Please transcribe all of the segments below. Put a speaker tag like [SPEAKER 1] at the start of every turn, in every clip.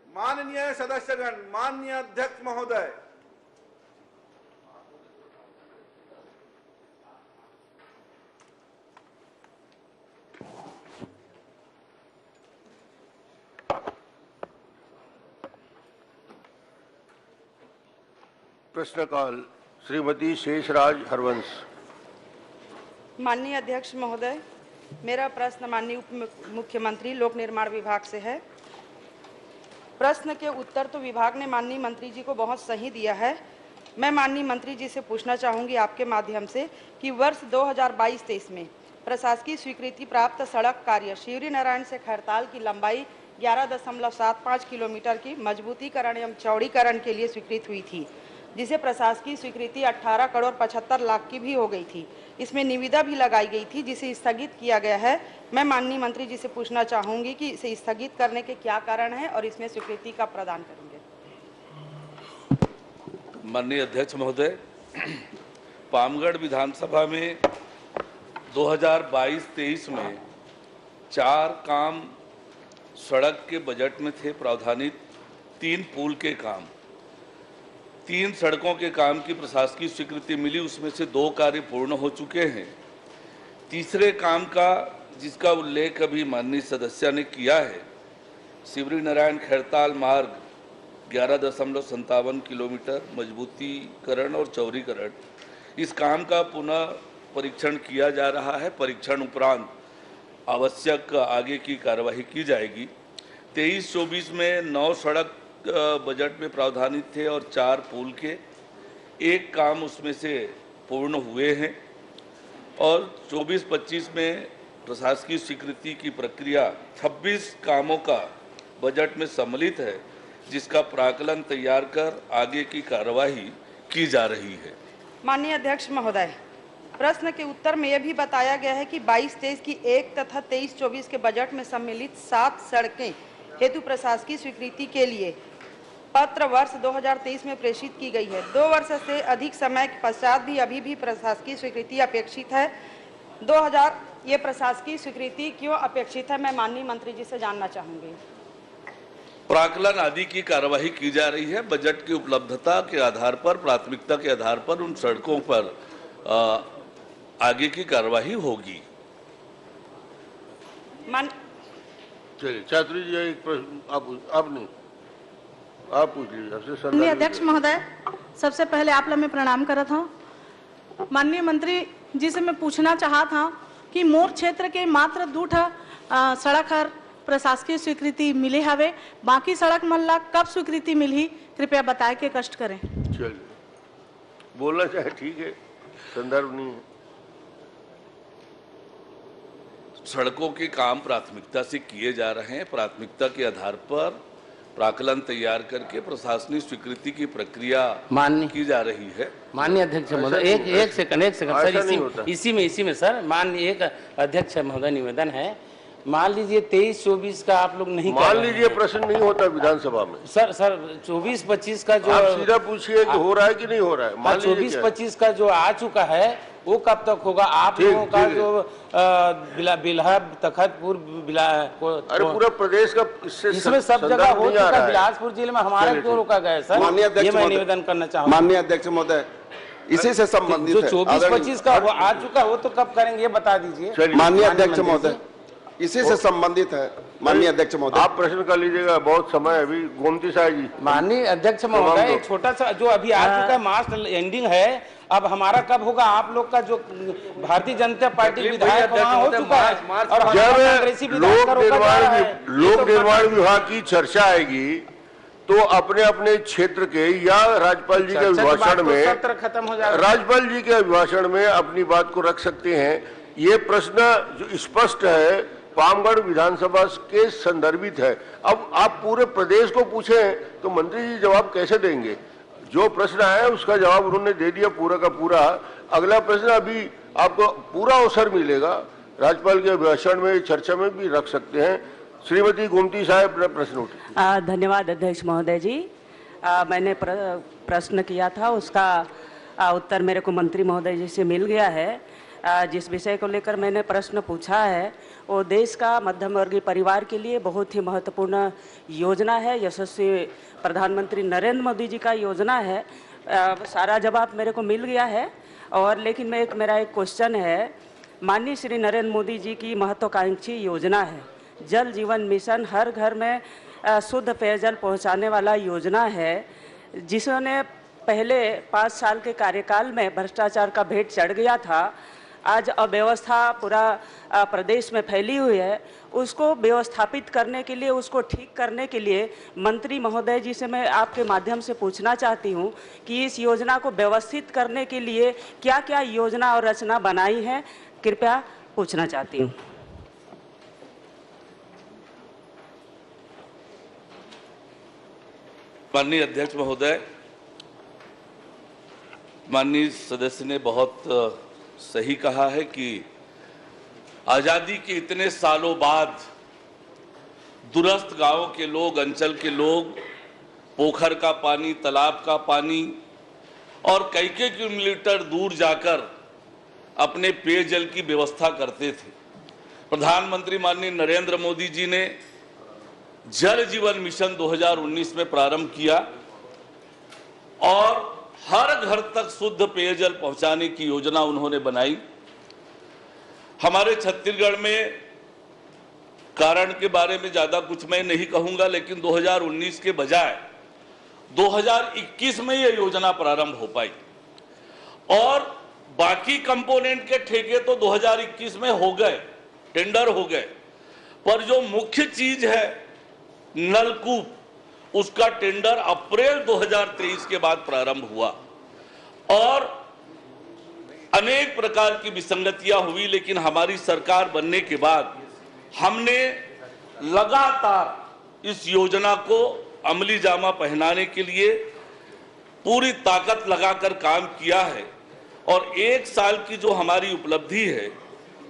[SPEAKER 1] माननीय सदस्यगण, माननीय अध्यक्ष महोदय,
[SPEAKER 2] प्रश्नकाल श्रीमती शेषराज हरवंश।
[SPEAKER 3] माननीय अध्यक्ष महोदय, मेरा प्रश्न माननीय उप मुख्यमंत्री लोक निर्माण विभाग से है। प्रश्न के उत्तर तो विभाग ने माननीय मंत्री जी को बहुत सही दिया है। मैं माननीय मंत्री जी से पूछना चाहूंगी आपके माध्यम से कि वर्ष 2022-23 में प्रशासकीय स्वीकृति प्राप्त सड़क कार्य शिवरी नारायण से खरताल की लंबाई 11.75 किलोमीटर की मजबूतीकरण एवं चौड़ीकरण के लिए स्वीकृत हुई थी, जिसे प्रशासकीय स्वीकृति 18 करोड़ 75 लाख की भी हो गई थी। इसमें निविदा भी लगाई गई थी, जिसे स्थगित किया गया है। मैं माननीय मंत्री जी से पूछना चाहूंगी कि इसे स्थगित करने के क्या कारण है और इसमें स्वीकृति का प्रदान करेंगे।
[SPEAKER 4] माननीय अध्यक्ष महोदय, पामगढ़ विधानसभा में 2022-23 में 4 काम सड़क के बजट में थे प्रावधानित। 3 पुल के काम, 3 सड़कों के काम की प्रशासकीय स्वीकृति मिली, उसमें से 2 कार्य पूर्ण हो चुके हैं। तीसरे काम का, जिसका उल्लेख अभी माननीय सदस्य ने किया है, शिवरी नारायण खैरताल मार्ग 11.57 किलोमीटर मजबूतीकरण और चौड़ीकरण, इस काम का पुनः परीक्षण किया जा रहा है। परीक्षण उपरांत आवश्यक आगे की कार्यवाही की जाएगी। 23-24 में 9 सड़क बजट में प्रावधानित थे और 4 पुल के 1 काम उसमें से पूर्ण हुए हैं और 24-25 में प्रशासकीय स्वीकृति की प्रक्रिया 26 कामों का बजट में सम्मिलित है, जिसका प्राक्कलन तैयार कर आगे की कार्यवाही की जा रही है।
[SPEAKER 3] माननीय अध्यक्ष महोदय, प्रश्न के उत्तर में यह भी बताया गया है कि 22-23 की 1 तथा 23-24 के बजट में सम्मिलित 7 सड़कें हेतु प्रशासकीय स्वीकृति के लिए पत्र वर्ष 2023 में प्रेषित की गई है। 2 वर्ष से अधिक समय के पश्चात भी अभी भी प्रशासकीय स्वीकृति अपेक्षित है। ये प्रशासकीय स्वीकृति क्यों अपेक्षित है, मैं माननीय मंत्री जी से जानना चाहूंगी।
[SPEAKER 4] प्राक्कलन आदि की कार्यवाही की जा रही है। बजट की उपलब्धता के आधार पर, प्राथमिकता के आधार पर उन सड़कों पर आगे की कार्यवाही होगी।
[SPEAKER 2] चलिए छात्री जी, एक प्रश्न आप नहीं, आप पूछ लीजिए।
[SPEAKER 5] माननीय अध्यक्ष महोदय, सबसे पहले आप लोग मैं प्रणाम करत हूँ। माननीय मंत्री जी से मैं पूछना चाहा था कि मोर क्षेत्र के मात्र 2 सड़क हर प्रशासकीय स्वीकृति मिले हवे, बाकी सड़क मन ला कब स्वीकृति मिली, कृपया बताए के कष्ट करें।
[SPEAKER 2] चलिए, बोलना चाहे ठीक है, संदर्भ नहीं है।
[SPEAKER 4] सड़कों के काम प्राथमिकता से किए जा रहे हैं। प्राथमिकता के आधार पर प्राक्कलन तैयार करके प्रशासनिक स्वीकृति की प्रक्रिया की जा रही है।
[SPEAKER 6] माननीय अध्यक्ष महोदय, एक सेकंड सर, इसी में सर, माननीय एक अध्यक्ष महोदय निवेदन है, मान लीजिए 23-24 का आप लोग नहीं,
[SPEAKER 2] मान लीजिए प्रश्न नहीं होता विधानसभा में।
[SPEAKER 6] सर 24-25 का जो
[SPEAKER 2] आप सीधा पूछिए कि हो रहा है कि नहीं हो रहा है।
[SPEAKER 6] 24-25 का जो आ चुका है वो कब तक होगा? आप लोगों का जो बिल्हा तखतपुर
[SPEAKER 2] अरे पूरा प्रदेश का
[SPEAKER 6] इसमें सब जगह हो चुका, बिलासपुर जिले में हमारा क्यों रोका गया सर? ये मैं निवेदन करना चाहूँगा।
[SPEAKER 1] माननीय अध्यक्ष महोदय, इसी से संबंधित
[SPEAKER 6] जो 24-25 का आ चुका वो तो कब करेंगे, ये बता दीजिए।
[SPEAKER 1] माननीय अध्यक्ष महोदय, इसी से संबंधित है। माननीय अध्यक्ष महोदय,
[SPEAKER 2] आप प्रश्न कर लीजिएगा, बहुत समय अभी। गोमती साहब जी।
[SPEAKER 6] माननीय अध्यक्ष महोदय, एक छोटा सा जो अभी आ चुका है, मार्च एंडिंग है, अब हमारा कब होगा? आप लोग का जो भारतीय जनता पार्टी विधायक वहाँ हो चुका है और
[SPEAKER 2] जब लोक निर्माण विभाग की चर्चा आएगी तो अपने अपने क्षेत्र के या राज्यपाल जी के अभिभाषण में,
[SPEAKER 6] सत्र खत्म हो जाएगा,
[SPEAKER 2] राज्यपाल जी के अभिभाषण में अपनी बात को रख सकते हैं। ये प्रश्न जो स्पष्ट है पामगढ़ विधानसभा के संदर्भित है। अब आप पूरे प्रदेश को पूछें तो मंत्री जी जवाब कैसे देंगे? जो प्रश्न है उसका जवाब उन्होंने दे दिया पूरा का पूरा। अगला प्रश्न अभी आपको पूरा अवसर मिलेगा, राज्यपाल के अभिभाषण में, चर्चा में भी रख सकते हैं। श्रीमती गोमती साहब प्रश्न उठे।
[SPEAKER 7] धन्यवाद अध्यक्ष महोदय जी। मैंने प्रश्न किया था, उसका उत्तर मेरे को मंत्री महोदय जी से मिल गया है। जिस विषय को लेकर मैंने प्रश्न पूछा है वो देश का मध्यम वर्गीय परिवार के लिए बहुत ही महत्वपूर्ण योजना है। यशस्वी प्रधानमंत्री नरेंद्र मोदी जी का योजना है। सारा जवाब मेरे को मिल गया है और लेकिन मेरा एक क्वेश्चन है। माननीय श्री नरेंद्र मोदी जी की महत्वाकांक्षी योजना है जल जीवन मिशन, हर घर में शुद्ध पेयजल पहुंचाने वाला योजना है, जिसने पहले 5 साल के कार्यकाल में भ्रष्टाचार का भेंट चढ़ गया था। आज अव्यवस्था पूरा प्रदेश में फैली हुई है। उसको व्यवस्थापित करने के लिए, उसको ठीक करने के लिए मंत्री महोदय जी से मैं आपके माध्यम से पूछना चाहती हूं कि इस योजना को व्यवस्थित करने के लिए क्या क्या योजना और रचना बनाई है, कृपया पूछना चाहती हूं।
[SPEAKER 4] माननीय अध्यक्ष महोदय, माननीय सदस्य ने बहुत सही कहा है कि आजादी के इतने सालों बाद दूरस्थ गांवों के लोग, अंचल के लोग पोखर का पानी, तालाब का पानी और कई किलोमीटर दूर जाकर अपने पेयजल की व्यवस्था करते थे। प्रधानमंत्री माननीय नरेंद्र मोदी जी ने जल जीवन मिशन 2019 में प्रारंभ किया और हर घर तक शुद्ध पेयजल पहुंचाने की योजना उन्होंने बनाई। हमारे छत्तीसगढ़ में कारण के बारे में ज्यादा कुछ मैं नहीं कहूंगा, लेकिन 2019 के बजाय 2021 में यह योजना प्रारंभ हो पाई और बाकी कंपोनेंट के ठेके तो 2021 में हो गए, टेंडर हो गए, पर जो मुख्य चीज है नलकूप, उसका टेंडर अप्रैल 2023 के बाद प्रारंभ हुआ और अनेक प्रकार की विसंगतियां हुई। लेकिन हमारी सरकार बनने के बाद हमने लगातार इस योजना को अमली जामा पहनाने के लिए पूरी ताकत लगाकर काम किया है और 1 साल की जो हमारी उपलब्धि है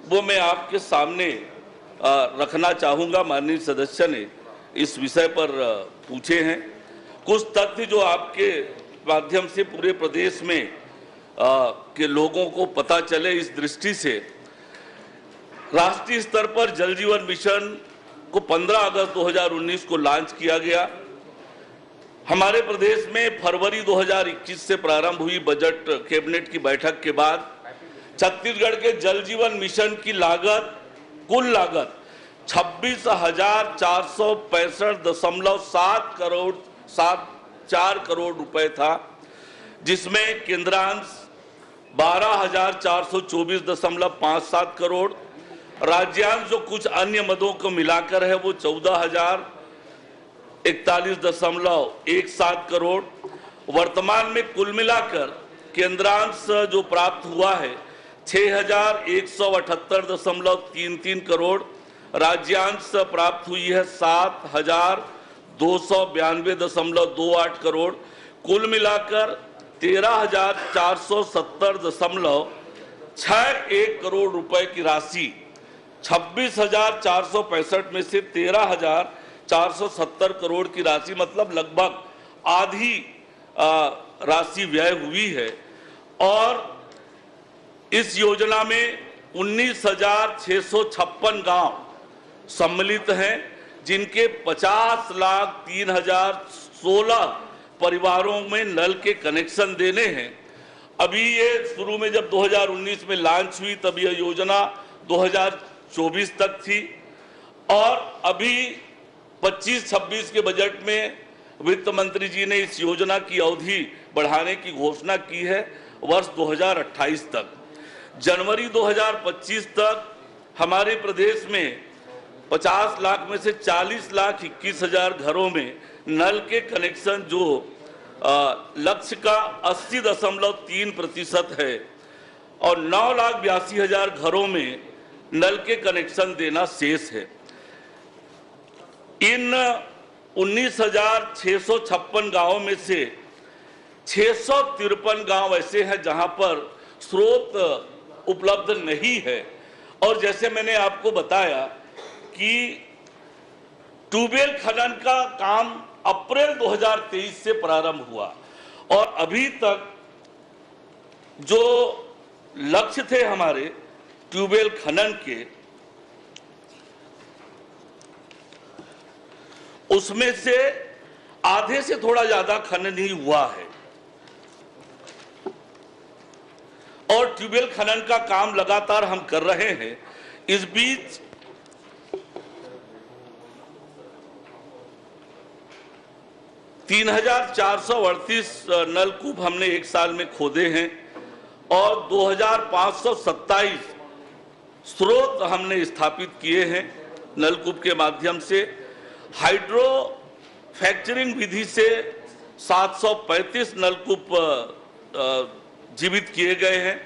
[SPEAKER 4] वो मैं आपके सामने रखना चाहूंगा। माननीय सदस्य ने इस विषय पर पूछे हैं। कुछ तथ्य जो आपके माध्यम से पूरे प्रदेश में के लोगों को पता चले, इस दृष्टि से राष्ट्रीय स्तर पर जल जीवन मिशन को 15 अगस्त 2019 को लॉन्च किया गया। हमारे प्रदेश में फरवरी 2021 से प्रारंभ हुई बजट कैबिनेट की बैठक के बाद छत्तीसगढ़ के जल जीवन मिशन की लागत, कुल लागत 26,465.74 करोड़ रुपए था, जिसमें केंद्रांश 12,424.57 करोड़, राज्यांश जो कुछ अन्य मदों को मिलाकर है वो 14,041.17 करोड़। वर्तमान में कुल मिलाकर केंद्रांश जो प्राप्त हुआ है 6,178.33 करोड़, राज्यांश प्राप्त हुई है 7,292.28 करोड़। कुल मिलाकर 13,470.61 करोड़ रुपए की राशि 26,465 में से 13,470 करोड़ की राशि, मतलब लगभग आधी राशि व्यय हुई है। और इस योजना में 19,656 गांव सम्मिलित हैं, जिनके 50,03,016 परिवारों में नल के कनेक्शन देने हैं। अभी ये शुरू में जब 2019 में लॉन्च हुई तब यह योजना 2024 तक थी और अभी 25-26 के बजट में वित्त मंत्री जी ने इस योजना की अवधि बढ़ाने की घोषणा की है वर्ष 2028 तक। जनवरी 2025 तक हमारे प्रदेश में 50 लाख में से 40,21,000 घरों में नल के कनेक्शन जो लक्ष्य का 80.3% है और 9,82,000 घरों में नल के कनेक्शन देना शेष है। इन 19,656 गांवों में से 653 गांव ऐसे हैं जहां पर स्रोत उपलब्ध नहीं है और जैसे मैंने आपको बताया कि ट्यूबवेल खनन का काम अप्रैल 2023 से प्रारंभ हुआ और अभी तक जो लक्ष्य थे हमारे ट्यूबवेल खनन के, उसमें से आधे से थोड़ा ज्यादा खनन ही हुआ है और ट्यूबवेल खनन का काम लगातार हम कर रहे हैं। इस बीच तीन 3,438 नलकूप हमने एक साल में खोदे हैं और 2,527 स्रोत हमने स्थापित किए हैं नलकूप के माध्यम से। हाइड्रो फैक्चरिंग विधि से 735 नलकूप जीवित किए गए हैं।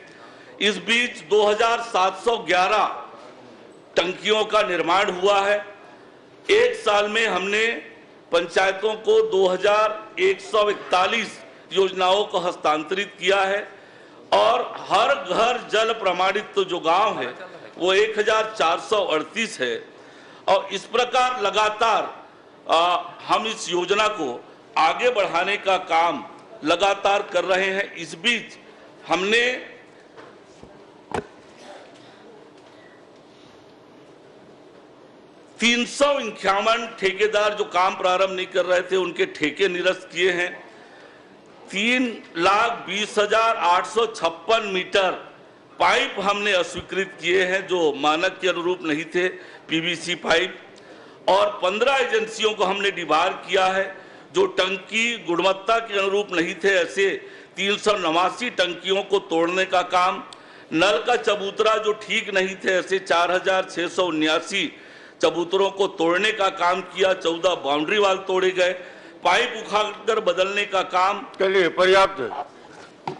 [SPEAKER 4] इस बीच 2,711 टंकियों का निर्माण हुआ है। एक साल में हमने पंचायतों को 2,141 योजनाओं को हस्तांतरित किया है और हर घर जल प्रमाणित तो जो गांव है वो 1,438 है और इस प्रकार लगातार हम इस योजना को आगे बढ़ाने का काम लगातार कर रहे हैं। इस बीच हमने $351 ठेकेदार जो काम प्रारंभ नहीं कर रहे थे उनके ठेके निरस्त किए हैं। 3,20,856 मीटर पाइप हमने अस्वीकृत किए हैं जो मानक के अनुरूप नहीं थे, पीवीसी पाइप, और 15 एजेंसियों को हमने डिबार किया है जो टंकी गुणवत्ता के अनुरूप नहीं थे। ऐसे 389 टंकियों को तोड़ने का काम, नल का चबूतरा जो ठीक नहीं थे ऐसे 4,679 चबूतरों को तोड़ने का काम किया। 14 बाउंड्री वाल तोड़े गए, पाइप उखाड़कर बदलने का काम।
[SPEAKER 2] चलिए पर्याप्त है,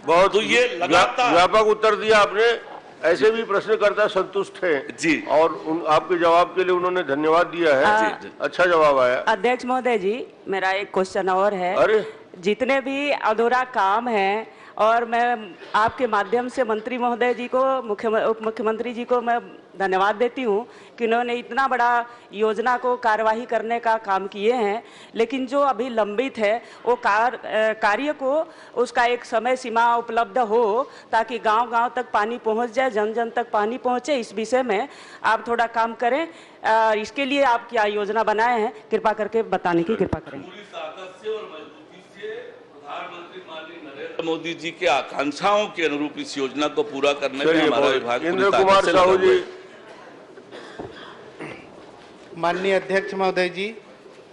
[SPEAKER 2] बहुत
[SPEAKER 4] तो ये लगातार
[SPEAKER 2] व्यापक उत्तर दिया आपने। ऐसे भी प्रश्नकर्ता संतुष्ट हैं
[SPEAKER 4] जी
[SPEAKER 2] और आपके जवाब के लिए उन्होंने धन्यवाद दिया है। अच्छा जवाब आया।
[SPEAKER 7] अध्यक्ष महोदय जी, मेरा एक क्वेश्चन और है।
[SPEAKER 2] अरे
[SPEAKER 7] जितने भी अधूरा काम है और मैं आपके माध्यम से मंत्री महोदय जी को, उप मुख्यमंत्री जी को मैं धन्यवाद देती हूँ कि उन्होंने इतना बड़ा योजना को कार्यवाही करने का काम किए हैं, लेकिन जो अभी लंबित है वो कार्य को उसका एक समय सीमा उपलब्ध हो ताकि गांव-गांव तक पानी पहुंच जाए, जन जन तक पानी पहुंचे। इस विषय में आप थोड़ा काम करें। इसके लिए आप क्या योजना बनाए हैं, कृपा करके बताने की कृपा करें।
[SPEAKER 4] पूरी ताकत से और मजबूती से प्रधानमंत्री माननीय नरेंद्र मोदी जी के आकांक्षाओं के अनुरूप इस योजना को पूरा करने में हमारा विभाग
[SPEAKER 2] इंद्र कुमार साहू जी।
[SPEAKER 8] माननीय अध्यक्ष महोदय जी,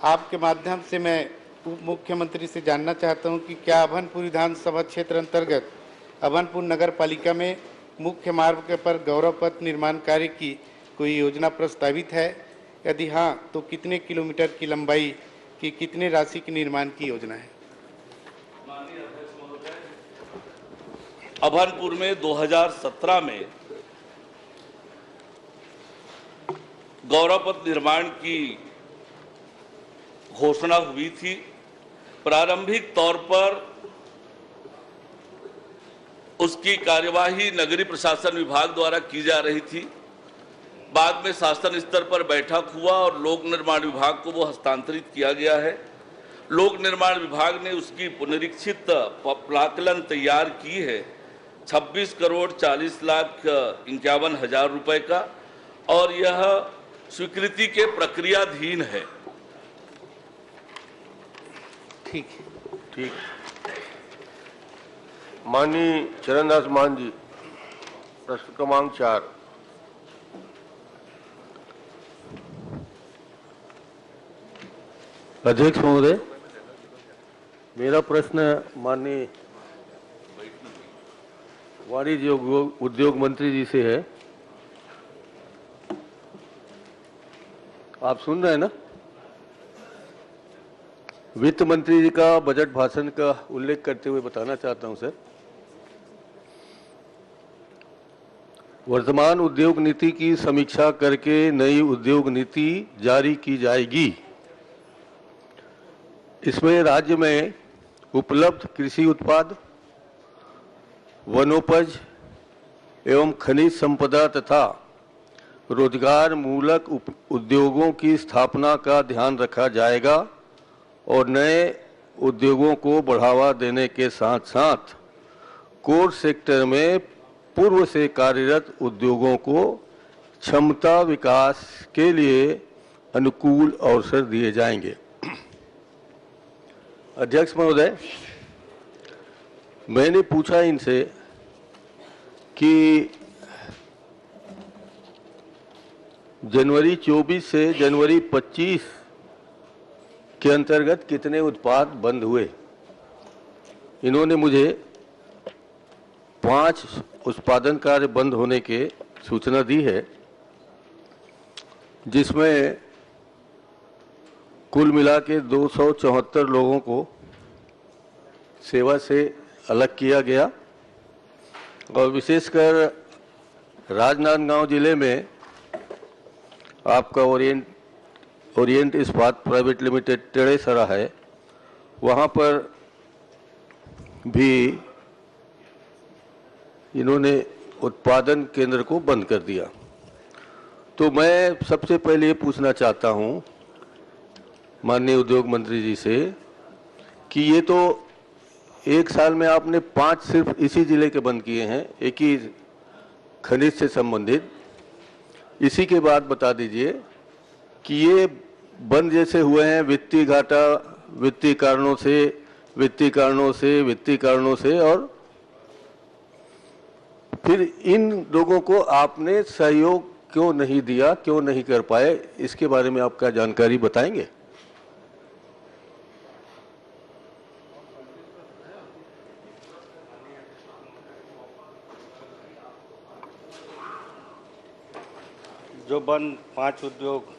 [SPEAKER 8] आपके माध्यम से मैं उप मुख्यमंत्री से जानना चाहता हूं कि क्या अभनपुर विधानसभा क्षेत्र अंतर्गत अभनपुर नगर पालिका में मुख्य मार्ग पर गौरव पथ निर्माण कार्य की कोई योजना प्रस्तावित है? यदि हाँ तो कितने किलोमीटर की लंबाई की, कितने राशि के निर्माण की योजना है?
[SPEAKER 4] अभनपुर में 2017 में गौरव पथ निर्माण की घोषणा हुई थी। प्रारंभिक तौर पर उसकी कार्यवाही नगरीय प्रशासन विभाग द्वारा की जा रही थी। बाद में शासन स्तर पर बैठक हुआ और लोक निर्माण विभाग को वो हस्तांतरित किया गया है। लोक निर्माण विभाग ने उसकी पुनरीक्षित प्राक्कलन तैयार की है 26,40,51,000 रुपए का और यह स्वीकृति के प्रक्रियाधीन है।
[SPEAKER 8] ठीक है।
[SPEAKER 2] ठीक। माननीय चरणदास मान जी, प्रश्न क्रमांक 4।
[SPEAKER 9] अध्यक्ष महोदय, मेरा प्रश्न माननीय वाणिज्य उद्योग मंत्री जी से है। आप सुन रहे हैं ना? वित्त मंत्री जी का बजट भाषण का उल्लेख करते हुए बताना चाहता हूं सर, वर्तमान उद्योग नीति की समीक्षा करके नई उद्योग नीति जारी की जाएगी। इसमें राज्य में उपलब्ध कृषि उत्पाद, वनोपज एवं खनिज संपदा तथा रोजगार मूलक उद्योगों की स्थापना का ध्यान रखा जाएगा और नए उद्योगों को बढ़ावा देने के साथ साथ कोर सेक्टर में पूर्व से कार्यरत उद्योगों को क्षमता विकास के लिए अनुकूल अवसर दिए जाएंगे। अध्यक्ष महोदय, मैंने पूछा इनसे कि जनवरी 24 से जनवरी 25 के अंतर्गत कितने उत्पाद बंद हुए। इन्होंने मुझे 5 उत्पादन कार्य बंद होने के सूचना दी है, जिसमें कुल मिला के 274 लोगों को सेवा से अलग किया गया और विशेषकर राजनांदगांव जिले में आपका ओरिएंट इस्पात प्राइवेट लिमिटेड टेढ़ेसरा है, वहाँ पर भी इन्होंने उत्पादन केंद्र को बंद कर दिया। तो मैं सबसे पहले ये पूछना चाहता हूँ माननीय उद्योग मंत्री जी से कि ये तो एक साल में आपने 5 सिर्फ इसी जिले के बंद किए हैं, एक ही खनिज से संबंधित। इसी के बाद बता दीजिए कि ये बंद जैसे हुए हैं वित्तीय घाटा, वित्तीय कारणों से, और फिर इन लोगों को आपने सहयोग क्यों नहीं दिया, क्यों नहीं कर पाए, इसके बारे में आपका जानकारी बताएंगे।
[SPEAKER 8] जो बंद 5 उद्योग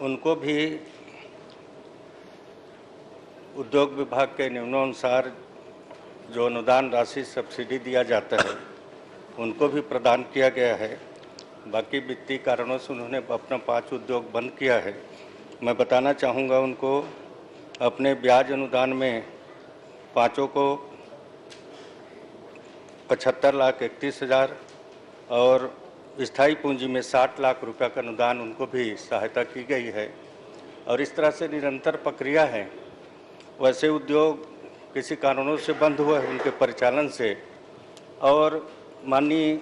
[SPEAKER 8] उनको भी उद्योग विभाग के नियमानुसार जो अनुदान राशि सब्सिडी दिया जाता है उनको भी प्रदान किया गया है। बाकी वित्तीय कारणों से उन्होंने अपना 5 उद्योग बंद किया है। मैं बताना चाहूँगा उनको अपने ब्याज अनुदान में 5 को 75,31,000 और स्थायी पूंजी में 60 लाख रुपए का अनुदान उनको भी सहायता की गई है और इस तरह से निरंतर प्रक्रिया है। वैसे उद्योग किसी कारणों से बंद हुए हैं उनके परिचालन से। और माननीय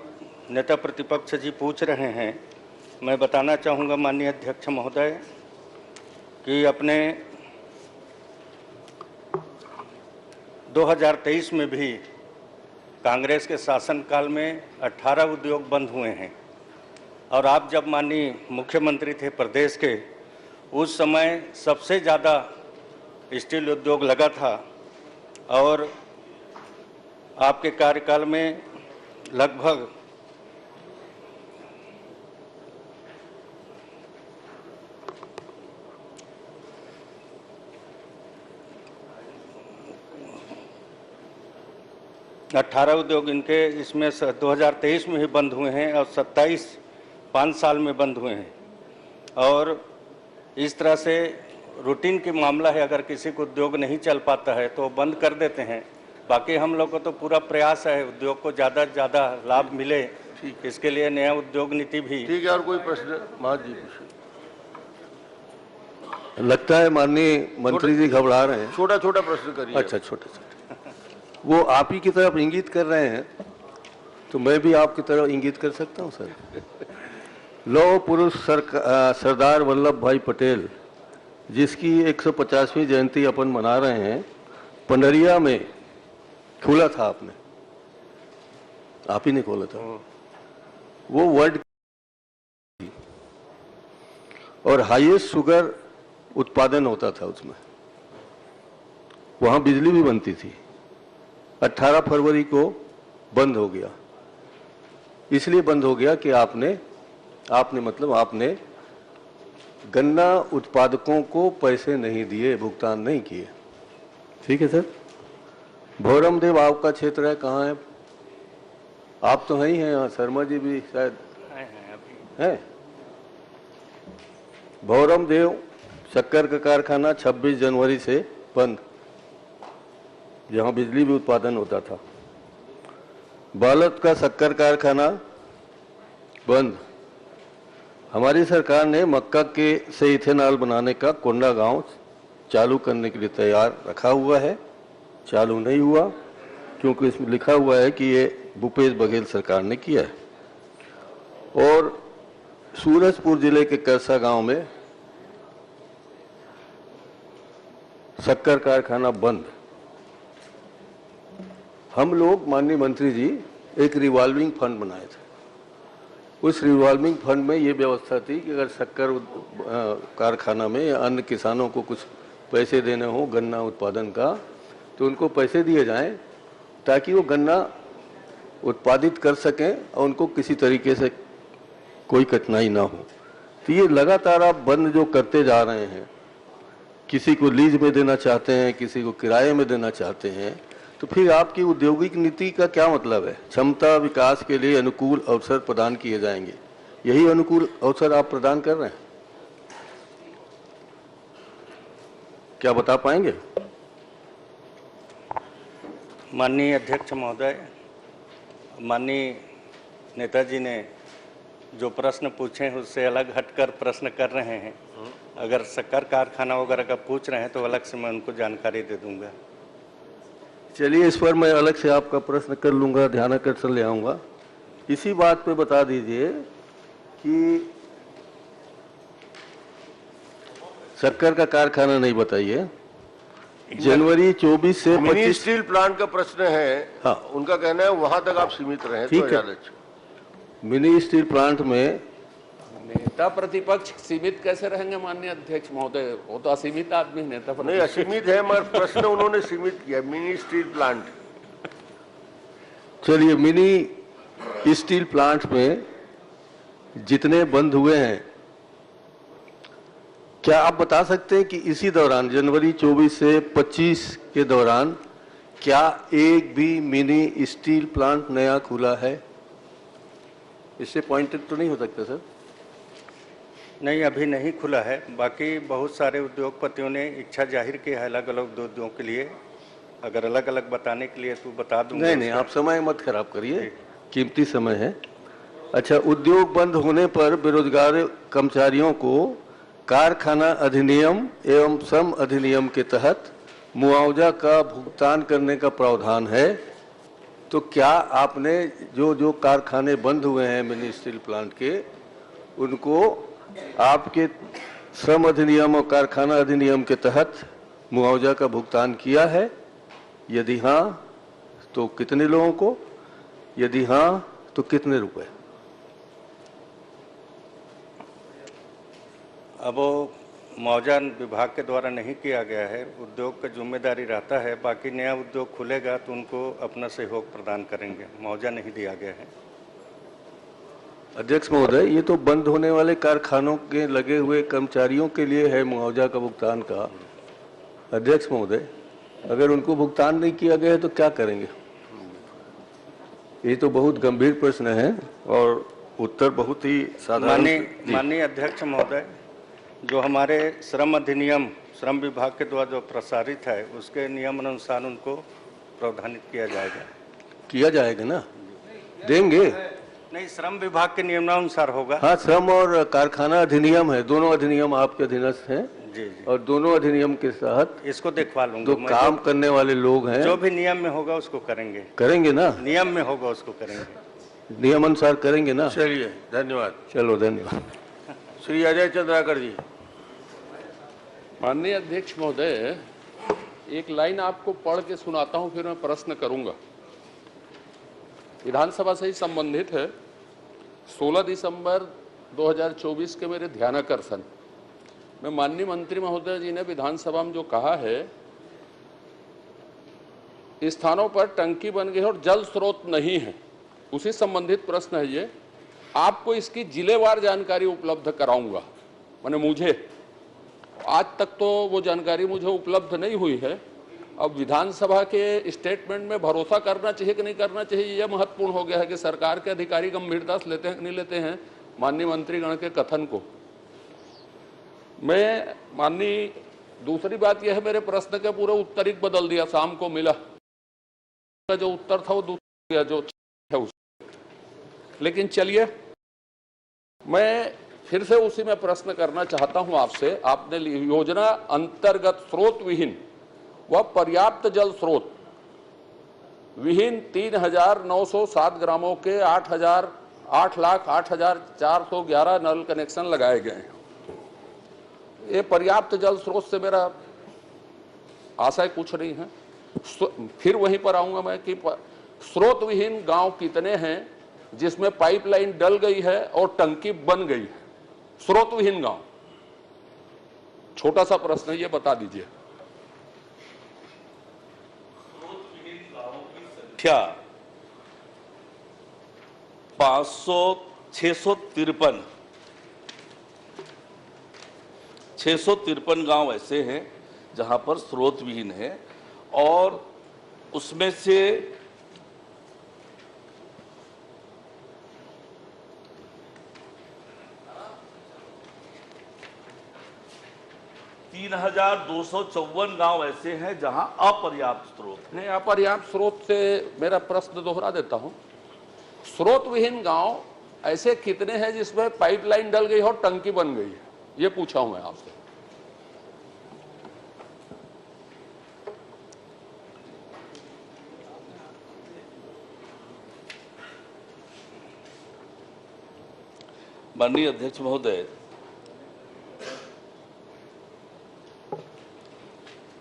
[SPEAKER 8] नेता प्रतिपक्ष जी पूछ रहे हैं, मैं बताना चाहूँगा माननीय अध्यक्ष महोदय कि अपने 2023 में भी कांग्रेस के शासनकाल में 18 उद्योग बंद हुए हैं और आप जब माननीय मुख्यमंत्री थे प्रदेश के, उस समय सबसे ज़्यादा स्टील उद्योग लगा था और आपके कार्यकाल में लगभग अठारह उद्योग इनके इसमें 2023 में ही बंद हुए हैं और 5 साल में बंद हुए हैं। और इस तरह से रूटीन की मामला है, अगर किसी को उद्योग नहीं चल पाता है तो बंद कर देते हैं। बाकी हम लोग को तो पूरा प्रयास है उद्योग को ज़्यादा से ज़्यादा लाभ मिले, इसके लिए नया उद्योग नीति भी।
[SPEAKER 2] ठीक है, और कोई प्रश्न? महाजी
[SPEAKER 9] लगता है माननीय मंत्री जी घबरा रहे हैं।
[SPEAKER 2] छोटा प्रश्न करिए।
[SPEAKER 9] अच्छा, छोटा वो आप ही की तरफ इंगित कर रहे हैं तो मैं भी आपकी तरफ इंगित कर सकता हूं सर। लौह पुरुष सरदार वल्लभ भाई पटेल, जिसकी 150वीं जयंती अपन मना रहे हैं, पंडरिया में खोला था आपने, आप ही ने खोला था। वो वर्ल्ड और हाईएस्ट शुगर उत्पादन होता था उसमें, वहां बिजली भी बनती थी। 18 फरवरी को बंद हो गया। इसलिए बंद हो गया कि आपने गन्ना उत्पादकों को पैसे नहीं दिए, भुगतान नहीं किए। ठीक है सर। भौरम देव आपका क्षेत्र है, कहाँ है? आप तो हैं ही हैं, शर्मा जी भी शायद हैं। भौरम देव शक्कर का कारखाना 26 जनवरी से बंद, जहां बिजली भी उत्पादन होता था। बालत का शक्कर कारखाना बंद। हमारी सरकार ने मक्का के से इथेनॉल बनाने का कोंडागांव चालू करने के लिए तैयार रखा हुआ है, चालू नहीं हुआ क्योंकि इसमें लिखा हुआ है कि ये भूपेश बघेल सरकार ने किया है। और सूरजपुर जिले के करसा गांव में शक्कर कारखाना बंद। हम लोग माननीय मंत्री जी एक रिवॉल्विंग फंड बनाए थे। उस रिवॉल्विंग फंड में ये व्यवस्था थी कि अगर शक्कर कारखाना में या अन्य किसानों को कुछ पैसे देने हो गन्ना उत्पादन का, तो उनको पैसे दिए जाएं ताकि वो गन्ना उत्पादित कर सकें और उनको किसी तरीके से कोई कठिनाई ना हो। तो ये लगातार आप बंद जो करते जा रहे हैं, किसी को लीज में देना चाहते हैं, किसी को किराए में देना चाहते हैं, तो फिर आपकी औद्योगिक नीति का क्या मतलब है? क्षमता विकास के लिए अनुकूल अवसर प्रदान किए जाएंगे, यही अनुकूल अवसर आप प्रदान कर रहे हैं? क्या बता पाएंगे?
[SPEAKER 10] माननीय अध्यक्ष महोदय, माननीय नेताजी ने जो प्रश्न पूछे हैं उससे अलग हटकर प्रश्न कर रहे हैं। अगर शक्कर कारखाना वगैरह का पूछ रहे हैं तो अलग से मैं उनको जानकारी दे दूंगा।
[SPEAKER 9] चलिए, इस पर मैं अलग से आपका प्रश्न कर लूंगा, ध्यानाकर्षण ले आऊंगा। इसी बात पे बता दीजिए कि शक्कर का कारखाना नहीं बताइए, जनवरी 24 से
[SPEAKER 2] मिनी
[SPEAKER 9] 25
[SPEAKER 2] स्टील प्लांट का प्रश्न है।
[SPEAKER 9] हाँ।
[SPEAKER 2] उनका कहना है वहां तक आप सीमित रहे
[SPEAKER 9] ठीक
[SPEAKER 2] तो
[SPEAKER 9] है।
[SPEAKER 2] ज्यादा अच्छा।
[SPEAKER 9] मिनी स्टील प्लांट में
[SPEAKER 11] नेता प्रतिपक्ष सीमित कैसे रहेंगे माननीय अध्यक्ष महोदय? वो तो असीमित आदमी नेता
[SPEAKER 2] नहीं,
[SPEAKER 11] प्रतिपक्ष।
[SPEAKER 2] असीमित है मगर प्रश्न उन्होंने सीमित किया, मिनी स्टील प्लांट।
[SPEAKER 9] चलिए, मिनी स्टील प्लांट में जितने बंद हुए हैं, क्या आप बता सकते हैं कि इसी दौरान जनवरी 24 से 25 के दौरान क्या एक भी मिनी स्टील प्लांट नया खुला है? इससे पॉइंटेड तो नहीं हो सकता सर?
[SPEAKER 10] नहीं, अभी नहीं खुला है। बाकी बहुत सारे उद्योगपतियों ने इच्छा जाहिर की है अलग अलग उद्योगों के लिए। अगर अलग अलग बताने के लिए तो बता दूंगा।
[SPEAKER 9] नहीं, आप समय मत खराब करिए, कीमती समय है। अच्छा, उद्योग बंद होने पर बेरोजगार कर्मचारियों को कारखाना अधिनियम एवं श्रम अधिनियम के तहत मुआवजा का भुगतान करने का प्रावधान है। तो क्या आपने जो कारखाने बंद हुए हैं मिनी स्टील प्लांट के, उनको आपके श्रम अधिनियम और कारखाना अधिनियम के तहत मुआवजा का भुगतान किया है? यदि हाँ तो कितने लोगों को? यदि हाँ तो कितने रुपए?
[SPEAKER 10] अब वो मुआवजा विभाग के द्वारा नहीं किया गया है, उद्योग का जिम्मेदारी रहता है। बाकी नया उद्योग खुलेगा तो उनको अपना सहयोग प्रदान करेंगे, मुआवजा नहीं दिया गया है।
[SPEAKER 9] अध्यक्ष महोदय, ये तो बंद होने वाले कारखानों के लगे हुए कर्मचारियों के लिए है मुआवजा का भुगतान का। अध्यक्ष महोदय, अगर उनको भुगतान नहीं किया गया है तो क्या करेंगे? ये तो बहुत गंभीर प्रश्न है और उत्तर बहुत ही साधारण।
[SPEAKER 10] माननीय अध्यक्ष महोदय, जो हमारे श्रम अधिनियम श्रम विभाग के द्वारा जो प्रसारित है उसके नियम अनुसार उनको प्रावधानित किया जाएगा ना? देंगे? नहीं, श्रम विभाग के नियमानुसार होगा।
[SPEAKER 9] हाँ, श्रम और कारखाना अधिनियम है, दोनों अधिनियम आपके अधीनस्थ हैं।
[SPEAKER 10] जी।
[SPEAKER 9] और दोनों अधिनियम के तहत
[SPEAKER 10] इसको देखवा लूंगा।
[SPEAKER 9] जो काम करने वाले लोग हैं,
[SPEAKER 10] जो भी नियम में होगा उसको करेंगे
[SPEAKER 9] ना?
[SPEAKER 10] नियम में होगा उसको करेंगे,
[SPEAKER 9] नियम अनुसार करेंगे ना?
[SPEAKER 2] चलिए, धन्यवाद।
[SPEAKER 9] चलो, धन्यवाद।
[SPEAKER 2] श्री अजय चंद्राकर जी।
[SPEAKER 11] माननीय अध्यक्ष महोदय, एक लाइन आपको पढ़ के सुनाता हूं, फिर मैं प्रश्न करूंगा। विधानसभा से ही संबंधित है। 16 दिसंबर 2024 के मेरे ध्यानाकर्षण में माननीय मंत्री महोदय जी ने विधानसभा में जो कहा है, स्थानों पर टंकी बन गई है और जल स्रोत नहीं है, उसी संबंधित प्रश्न है ये। आपको इसकी जिलेवार जानकारी उपलब्ध कराऊंगा। माने मुझे आज तक तो वो जानकारी मुझे उपलब्ध नहीं हुई है। अब विधानसभा के स्टेटमेंट में भरोसा करना चाहिए कि नहीं करना चाहिए, यह महत्वपूर्ण हो गया है कि सरकार के अधिकारी गंभीरता से लेते हैं कि नहीं लेते हैं माननीय मंत्रीगण के कथन को। मैं माननीय दूसरी बात यह है, मेरे प्रश्न के पूरे उत्तर ही बदल दिया, शाम को मिला जो उत्तर था वो दूसरा जो है उस। लेकिन चलिए, मैं फिर से उसी में प्रश्न करना चाहता हूं आपसे। आपने योजना अंतर्गत स्रोत विहीन व पर्याप्त जल स्रोत विहीन 3,907 ग्रामों के 8,08,0411 नल कनेक्शन लगाए गए हैं। ये पर्याप्त जल स्रोत से मेरा आशय कुछ नहीं है। फिर वहीं पर आऊंगा मैं कि स्रोत विहीन गांव कितने हैं जिसमें पाइपलाइन डल गई है और टंकी बन गई है? स्रोत विहीन गांव, छोटा सा प्रश्न है, ये बता दीजिए।
[SPEAKER 4] संख्या 653 गांव ऐसे हैं जहां पर स्रोत विहीन है और उसमें से 3,254 गांव ऐसे हैं जहां अपर्याप्त स्रोत।
[SPEAKER 11] नहीं, अपर्याप्त स्रोत से मेरा प्रश्न दोहरा देता हूं। स्रोत विहीन गांव ऐसे कितने हैं जिसमें पाइपलाइन डल गई और टंकी बन गई है? ये पूछा हूं मैं आपसे।
[SPEAKER 4] माननीय अध्यक्ष महोदय,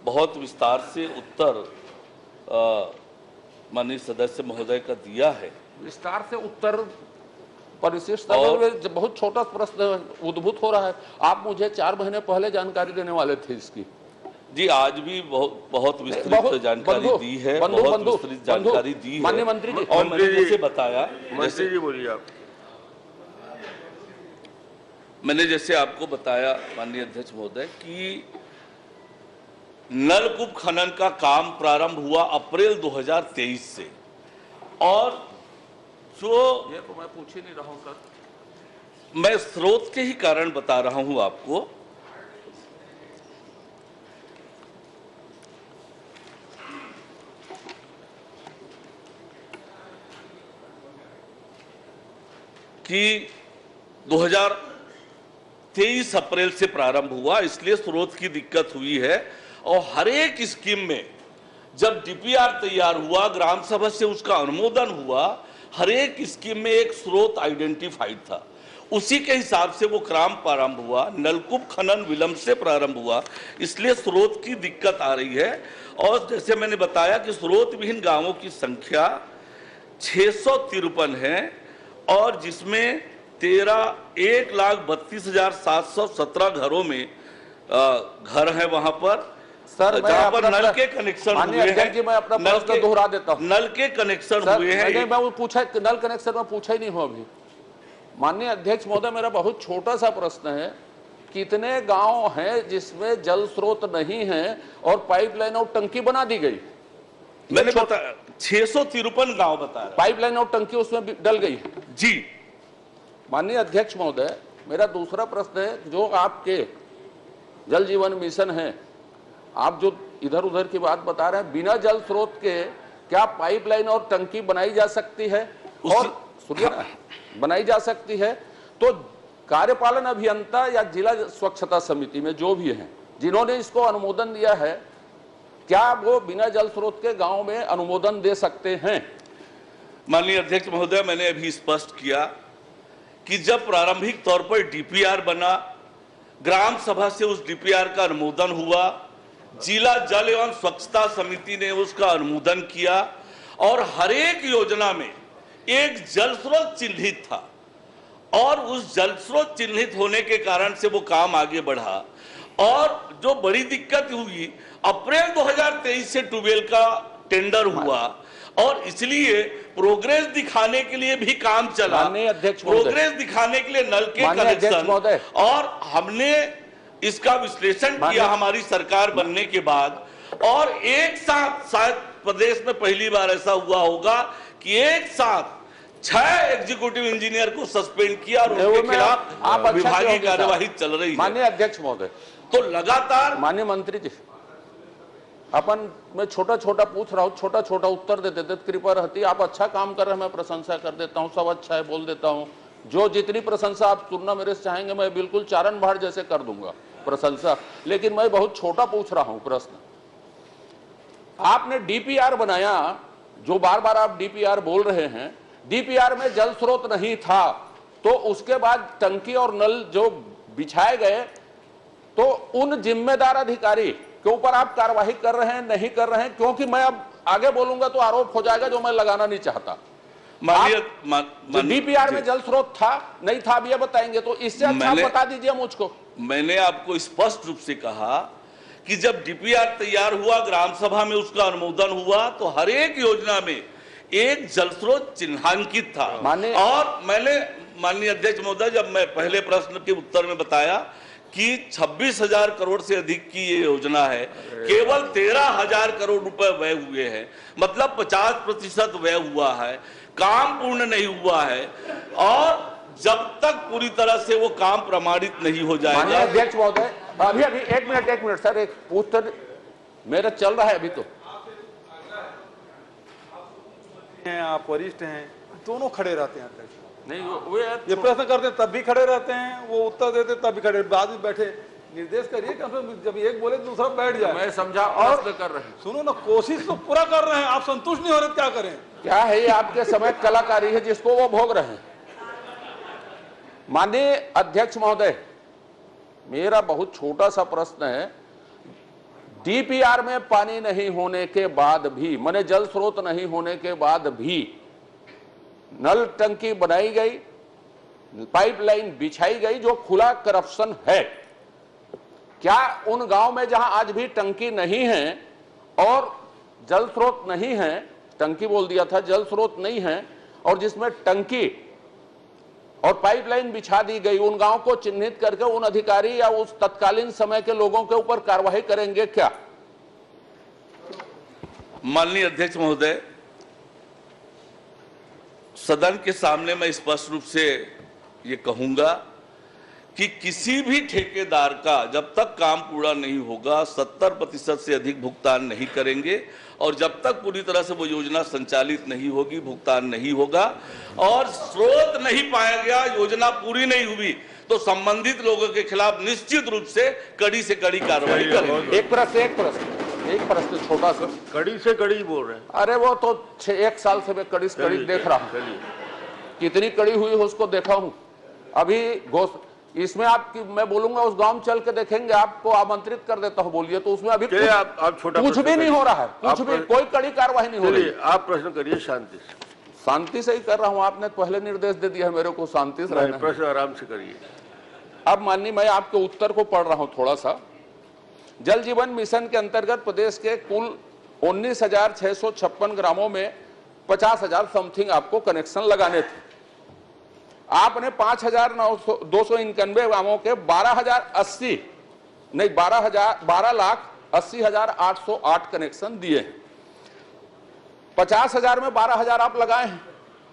[SPEAKER 4] बहुत विस्तार से उत्तर माननीय सदस्य महोदय का दिया है।
[SPEAKER 11] विस्तार से उत्तर परिशिष्ट में बहुत छोटा प्रश्न उद्भूत हो रहा है। आप मुझे 4 महीने पहले जानकारी देने वाले थे इसकी।
[SPEAKER 4] जी, आज भी बहुत विस्तृत जानकारी दी है, बहुत विस्तृत जानकारी दी है
[SPEAKER 11] माननीय मंत्री जी।
[SPEAKER 4] और मैंने जैसे बताया,
[SPEAKER 2] मंत्री जी बोलिए आप।
[SPEAKER 4] मैंने जैसे आपको बताया माननीय अध्यक्ष महोदय कि नलकूप खनन का काम प्रारंभ हुआ अप्रैल 2023 से और जो
[SPEAKER 11] ये तो मैं पूछ ही नहीं रहा हूं सर,
[SPEAKER 4] मैं स्रोत के ही कारण बता रहा हूं आपको। कि 2023 अप्रैल से प्रारंभ हुआ, इसलिए स्रोत की दिक्कत हुई है। और हर एक स्कीम में जब डीपीआर तैयार हुआ, ग्राम सभा से उसका अनुमोदन हुआ, हर एक स्कीम में एक स्रोत आइडेंटिफाइड था, उसी के हिसाब से वो काम प्रारंभ हुआ। नलकूप खनन विलंब से प्रारंभ हुआ, इसलिए स्रोत की दिक्कत आ रही है। और जैसे मैंने बताया कि स्रोत विहीन गांवों की संख्या 653 है और जिसमें 1,32,717 घरों में घर है वहां पर
[SPEAKER 11] सर,
[SPEAKER 4] जहां पर नल के कनेक्शन हुए हैं।
[SPEAKER 11] कि मैं अपना प्रश्न दोहरा देता हूं।
[SPEAKER 4] नल के कनेक्शन हुए हैं।
[SPEAKER 11] मैं वो पूछा, नल कनेक्शन में पूछा ही नहीं हूं अभी। माननीय अध्यक्ष महोदय, मेरा बहुत छोटा सा प्रश्न है, कितने गांव हैं जिसमें जल स्रोत नहीं है और पाइपलाइन और टंकी बना दी गई?
[SPEAKER 4] मैंने बताया 653 गांव बताया,
[SPEAKER 11] पाइपलाइन और टंकी उसमें डल गई है।
[SPEAKER 4] जी
[SPEAKER 11] माननीय अध्यक्ष महोदय, मेरा दूसरा प्रश्न है, जो आपके जल जीवन मिशन है, आप जो इधर उधर की बात बता रहे हैं, बिना जल स्रोत के क्या पाइपलाइन और टंकी बनाई जा सकती है? और सुनिए ना, बनाई जा सकती है तो कार्यपालन अभियंता या जिला स्वच्छता समिति में जो भी हैं जिन्होंने इसको अनुमोदन दिया है, क्या वो बिना जल स्रोत के गांव में अनुमोदन दे सकते हैं?
[SPEAKER 4] माननीय अध्यक्ष महोदय, मैंने अभी स्पष्ट किया कि जब प्रारंभिक तौर पर डीपीआर बना, ग्राम सभा से उस डीपीआर का अनुमोदन हुआ, जिला जल एवं स्वच्छता समिति ने उसका अनुमोदन किया और हर एक योजना में एक जल स्रोत चिन्हित था और उस जल स्रोत चिन्हित होने के कारण से वो काम आगे बढ़ा। और जो बड़ी दिक्कत हुई, अप्रैल 2023 से ट्यूबवेल का टेंडर हुआ और इसलिए प्रोग्रेस दिखाने के लिए भी काम चला। प्रोग्रेस दिखाने के लिए नल के कनेक्शन, और हमने इसका विश्लेषण किया हमारी सरकार बनने के बाद। और एक साथ, शायद प्रदेश में पहली बार ऐसा हुआ होगा कि एक साथ 6 एग्जीक्यूटिव इंजीनियर को सस्पेंड किया और उनके खिलाफ विभागीय कार्यवाही चल रही है।
[SPEAKER 11] माननीय अध्यक्ष महोदय,
[SPEAKER 4] तो लगातार
[SPEAKER 11] माननीय मंत्री जी, अपन मैं छोटा छोटा पूछ रहा हूँ, छोटा छोटा उत्तर दे देते कृपया रहती। आप अच्छा काम कर रहे हैं, मैं प्रशंसा कर देता हूँ, सब अच्छा है बोल देता हूँ, जो जितनी प्रशंसा आप सुनना मेरे से चाहेंगे, मैं बिल्कुल चारण भाड़ जैसे कर दूंगा प्रशंसा, लेकिन मैं बहुत छोटा पूछ रहा हूं प्रश्न। आपने डीपीआर बनाया, जो बार बार आप डीपीआर बोल रहे हैं, डीपीआर में जल स्रोत नहीं था, तो उसके बाद टंकी और नल जो बिछाए गए, तो उन जिम्मेदार अधिकारी के ऊपर आप कार्रवाई कर रहे हैं, नहीं कर रहे हैं? क्योंकि मैं अब आगे बोलूंगा तो आरोप हो जाएगा जो मैं लगाना नहीं चाहता। डीपीआर में जल स्रोत था नहीं था, अब ये बताएंगे, तो इससे अच्छा बता दीजिए मुझको।
[SPEAKER 4] मैंने आपको स्पष्ट रूप से कहा कि जब डीपीआर तैयार हुआ, ग्राम सभा में उसका अनुमोदन हुआ, तो हर एक योजना में एक जल स्रोत चिन्हांकित था। और मैंने माननीय अध्यक्ष महोदय, जब मैं पहले प्रश्न के उत्तर में बताया कि 26,000 करोड़ से अधिक की ये योजना है, केवल 13,000 करोड़ रुपए व्यय हुए हैं, मतलब 50% व्यय हुआ है, काम पूर्ण नहीं हुआ है, और जब तक पूरी तरह से वो काम प्रमाणित नहीं हो जाएगा।
[SPEAKER 11] अध्यक्ष महोदय, अभी एक मिनट सर, एक उत्तर मेरा चल रहा है अभी। तो
[SPEAKER 12] आप वरिष्ठ हैं, दोनों खड़े रहते हैं अध्यक्ष,
[SPEAKER 11] नहीं वो
[SPEAKER 12] ये प्रश्न करते हैं तब भी खड़े रहते हैं, वो उत्तर देते तब भी खड़े, बाद में बैठे। निर्देश करिए कि जब एक बोले तो दूसरा बैठ जाए।
[SPEAKER 11] मैं समझा,
[SPEAKER 12] और
[SPEAKER 11] कर रहे हैं,
[SPEAKER 12] सुनो ना, कोशिश तो पूरा कर रहे हैं, आप संतुष्ट नहीं हो रहे, क्या करें?
[SPEAKER 11] क्या है ये आपके समय कलाकारी है जिसको वो भोग रहे हैं। माननीय अध्यक्ष महोदय, मेरा बहुत छोटा सा प्रश्न है, डीपीआर में पानी नहीं होने के बाद भी, माने जल स्रोत नहीं होने के बाद भी नल टंकी बनाई गई, पाइपलाइन बिछाई गई, जो खुला करप्शन है, क्या उन गांव में जहां आज भी टंकी नहीं है और जल स्रोत नहीं है, टंकी बोल दिया था, जल स्रोत नहीं है, और जिसमें टंकी और पाइपलाइन बिछा दी गई, उन गांव को चिन्हित करके उन अधिकारी या उस तत्कालीन समय के लोगों के ऊपर कार्रवाई करेंगे क्या?
[SPEAKER 4] माननीय अध्यक्ष महोदय, सदन के सामने मैं स्पष्ट रूप से ये कहूंगा कि किसी भी ठेकेदार का जब तक काम पूरा नहीं होगा 70% से अधिक भुगतान नहीं करेंगे, और जब तक पूरी तरह से वो योजना संचालित नहीं होगी भुगतान नहीं होगा, और स्रोत नहीं पाया गया, योजना पूरी नहीं हुई, तो संबंधित लोगों के खिलाफ निश्चित रूप से कड़ी कार्रवाई करेंगे।
[SPEAKER 11] एक प्रश्न छोटा सा,
[SPEAKER 2] कड़ी से कड़ी बोल रहे हैं।
[SPEAKER 11] अरे वो तो 1 साल से मैं कड़ी देख रहा हूं, कितनी कड़ी हुई है उसको देखा हूं। अभी इसमें मैं बोलूंगा उस गांव में चल के देखेंगे, आपको आमंत्रित कर देता हूं, बोलिए, तो उसमें अभी
[SPEAKER 2] आप छोटा
[SPEAKER 11] कुछ भी नहीं हो रहा है, कुछ भी, कोई कड़ी कार्रवाई नहीं हो रही।
[SPEAKER 2] आप प्रश्न करिए शांति से
[SPEAKER 11] ही कर रहा हूं, आपने पहले निर्देश दे दिया है मेरे को शांति से रहना।
[SPEAKER 2] प्रश्न आराम से करिए।
[SPEAKER 11] अब माननीय, मैं आपके उत्तर को पढ़ रहा हूं थोड़ा सा। जल जीवन मिशन के अंतर्गत प्रदेश के कुल 19,656 ग्रामों में 50,000 समथिंग आपको कनेक्शन लगाने थे। आपने 5,291 गांवों के 12,80,808 कनेक्शन दिए हैं। 50,000 में 12,000 आप लगाए हैं,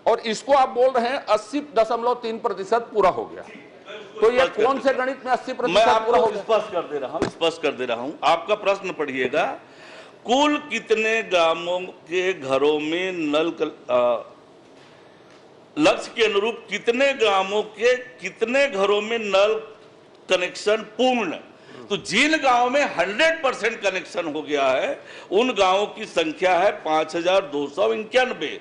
[SPEAKER 11] और इसको आप बोल रहे हैं 80.3% पूरा हो गया। तो ये कौन से गणित में 80% पूरा हो गया?
[SPEAKER 4] स्पष्ट कर दे रहा हूं, आपका प्रश्न पढ़िएगा। कुल कितने ग्रामों के घरों में नल लक्ष्य के अनुरूप कितने ग्रामों के कितने घरों में नल कनेक्शन पूर्ण, तो जिन गांवों में 100% कनेक्शन हो गया है उन गांवों की संख्या है 5,291।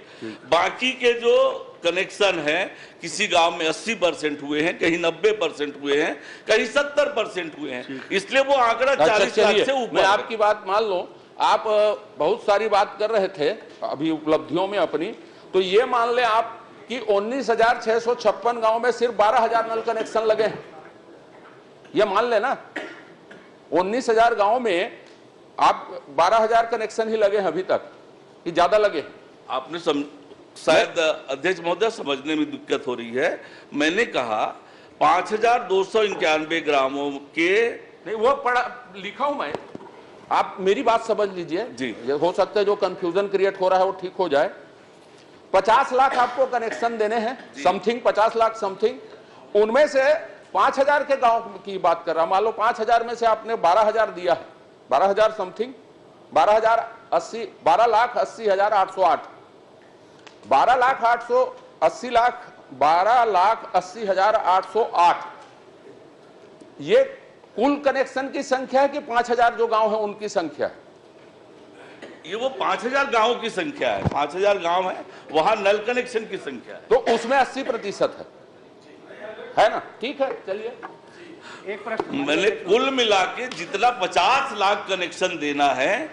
[SPEAKER 4] बाकी के जो कनेक्शन है, किसी गांव में 80% हुए हैं, कहीं 90% हुए हैं, कहीं 70% हुए हैं, इसलिए वो आंकड़ा 40 लाख से ऊपर।
[SPEAKER 11] मैं आपकी बात मान लो, आप बहुत सारी बात कर रहे थे अभी उपलब्धियों में अपनी, तो ये मान ले आप कि 19,656 गांव में सिर्फ 12,000 नल कनेक्शन लगे हैं, ये मान लेना। 19,000 गांव में आप 12,000 कनेक्शन ही लगे हैं अभी तक, कि ज्यादा लगे?
[SPEAKER 4] आपने शायद अध्यक्ष महोदय समझने में दिक्कत हो रही है। मैंने कहा 5,291 ग्रामों के,
[SPEAKER 11] नहीं वो पढ़ा लिखा हूं मैं, आप मेरी बात समझ लीजिए
[SPEAKER 4] जी।
[SPEAKER 11] हो सकता है जो कंफ्यूजन क्रिएट हो रहा है वो ठीक हो जाए। 50 लाख आपको कनेक्शन देने हैं, समथिंग 50 लाख समथिंग। उनमें से 5,000 के गांव की बात कर रहा हूं, मान लो 5,000 में से आपने 12,000 दिया है, 12,000 समथिंग, 12,80,808, 12,80,808 12,80,808 ये कुल कनेक्शन की संख्या है कि 5,000 जो गांव है उनकी संख्या है?
[SPEAKER 4] ये वो 5,000 गांवों की संख्या है, 5,000 गांव है, वहां नल कनेक्शन की संख्या है।
[SPEAKER 11] तो उसमें 80% है ना? ठीक है, चलिए।
[SPEAKER 8] एक प्रश्न
[SPEAKER 4] मैंने कुल मिला के जितना 50 लाख कनेक्शन देना है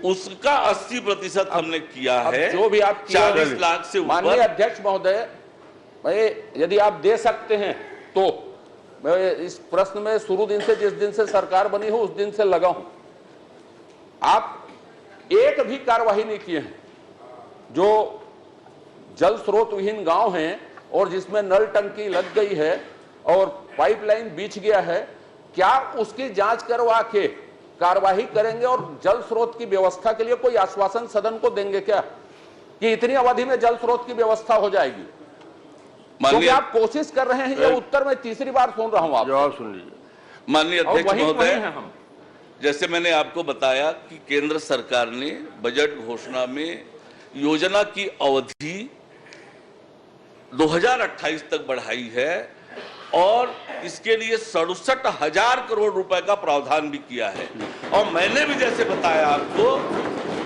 [SPEAKER 4] उसका 80% हमने किया है।
[SPEAKER 11] जो भी आप
[SPEAKER 4] 40 लाख से
[SPEAKER 11] माननीय
[SPEAKER 4] ऊपर।
[SPEAKER 11] अध्यक्ष महोदय, भाई यदि आप दे सकते हैं तो मैं इस प्रश्न में शुरू दिन से, जिस दिन से सरकार बनी हो उस दिन से लगा हूं। आप एक भी कार्यवाही नहीं किए हैं जो जल स्रोत विहीन गांव हैं और जिसमें नल टंकी लग गई है और पाइपलाइन बीछ गया है, क्या उसकी जांच करवा के कार्यवाही करेंगे और जल स्रोत की व्यवस्था के लिए कोई आश्वासन सदन को देंगे क्या कि इतनी अवधि में जल स्रोत की व्यवस्था हो जाएगी? क्योंकि आप कोशिश कर रहे हैं, ये उत्तर मैं तीसरी बार सुन रहा हूं। आप
[SPEAKER 2] जवाब सुन लीजिए।
[SPEAKER 4] माननीय अध्यक्ष महोदय,
[SPEAKER 11] हम
[SPEAKER 4] जैसे मैंने आपको बताया कि केंद्र सरकार ने बजट घोषणा में योजना की अवधि 2028 तक बढ़ाई है और इसके लिए 67,000 करोड़ रुपए का प्रावधान भी किया है। और मैंने भी जैसे बताया आपको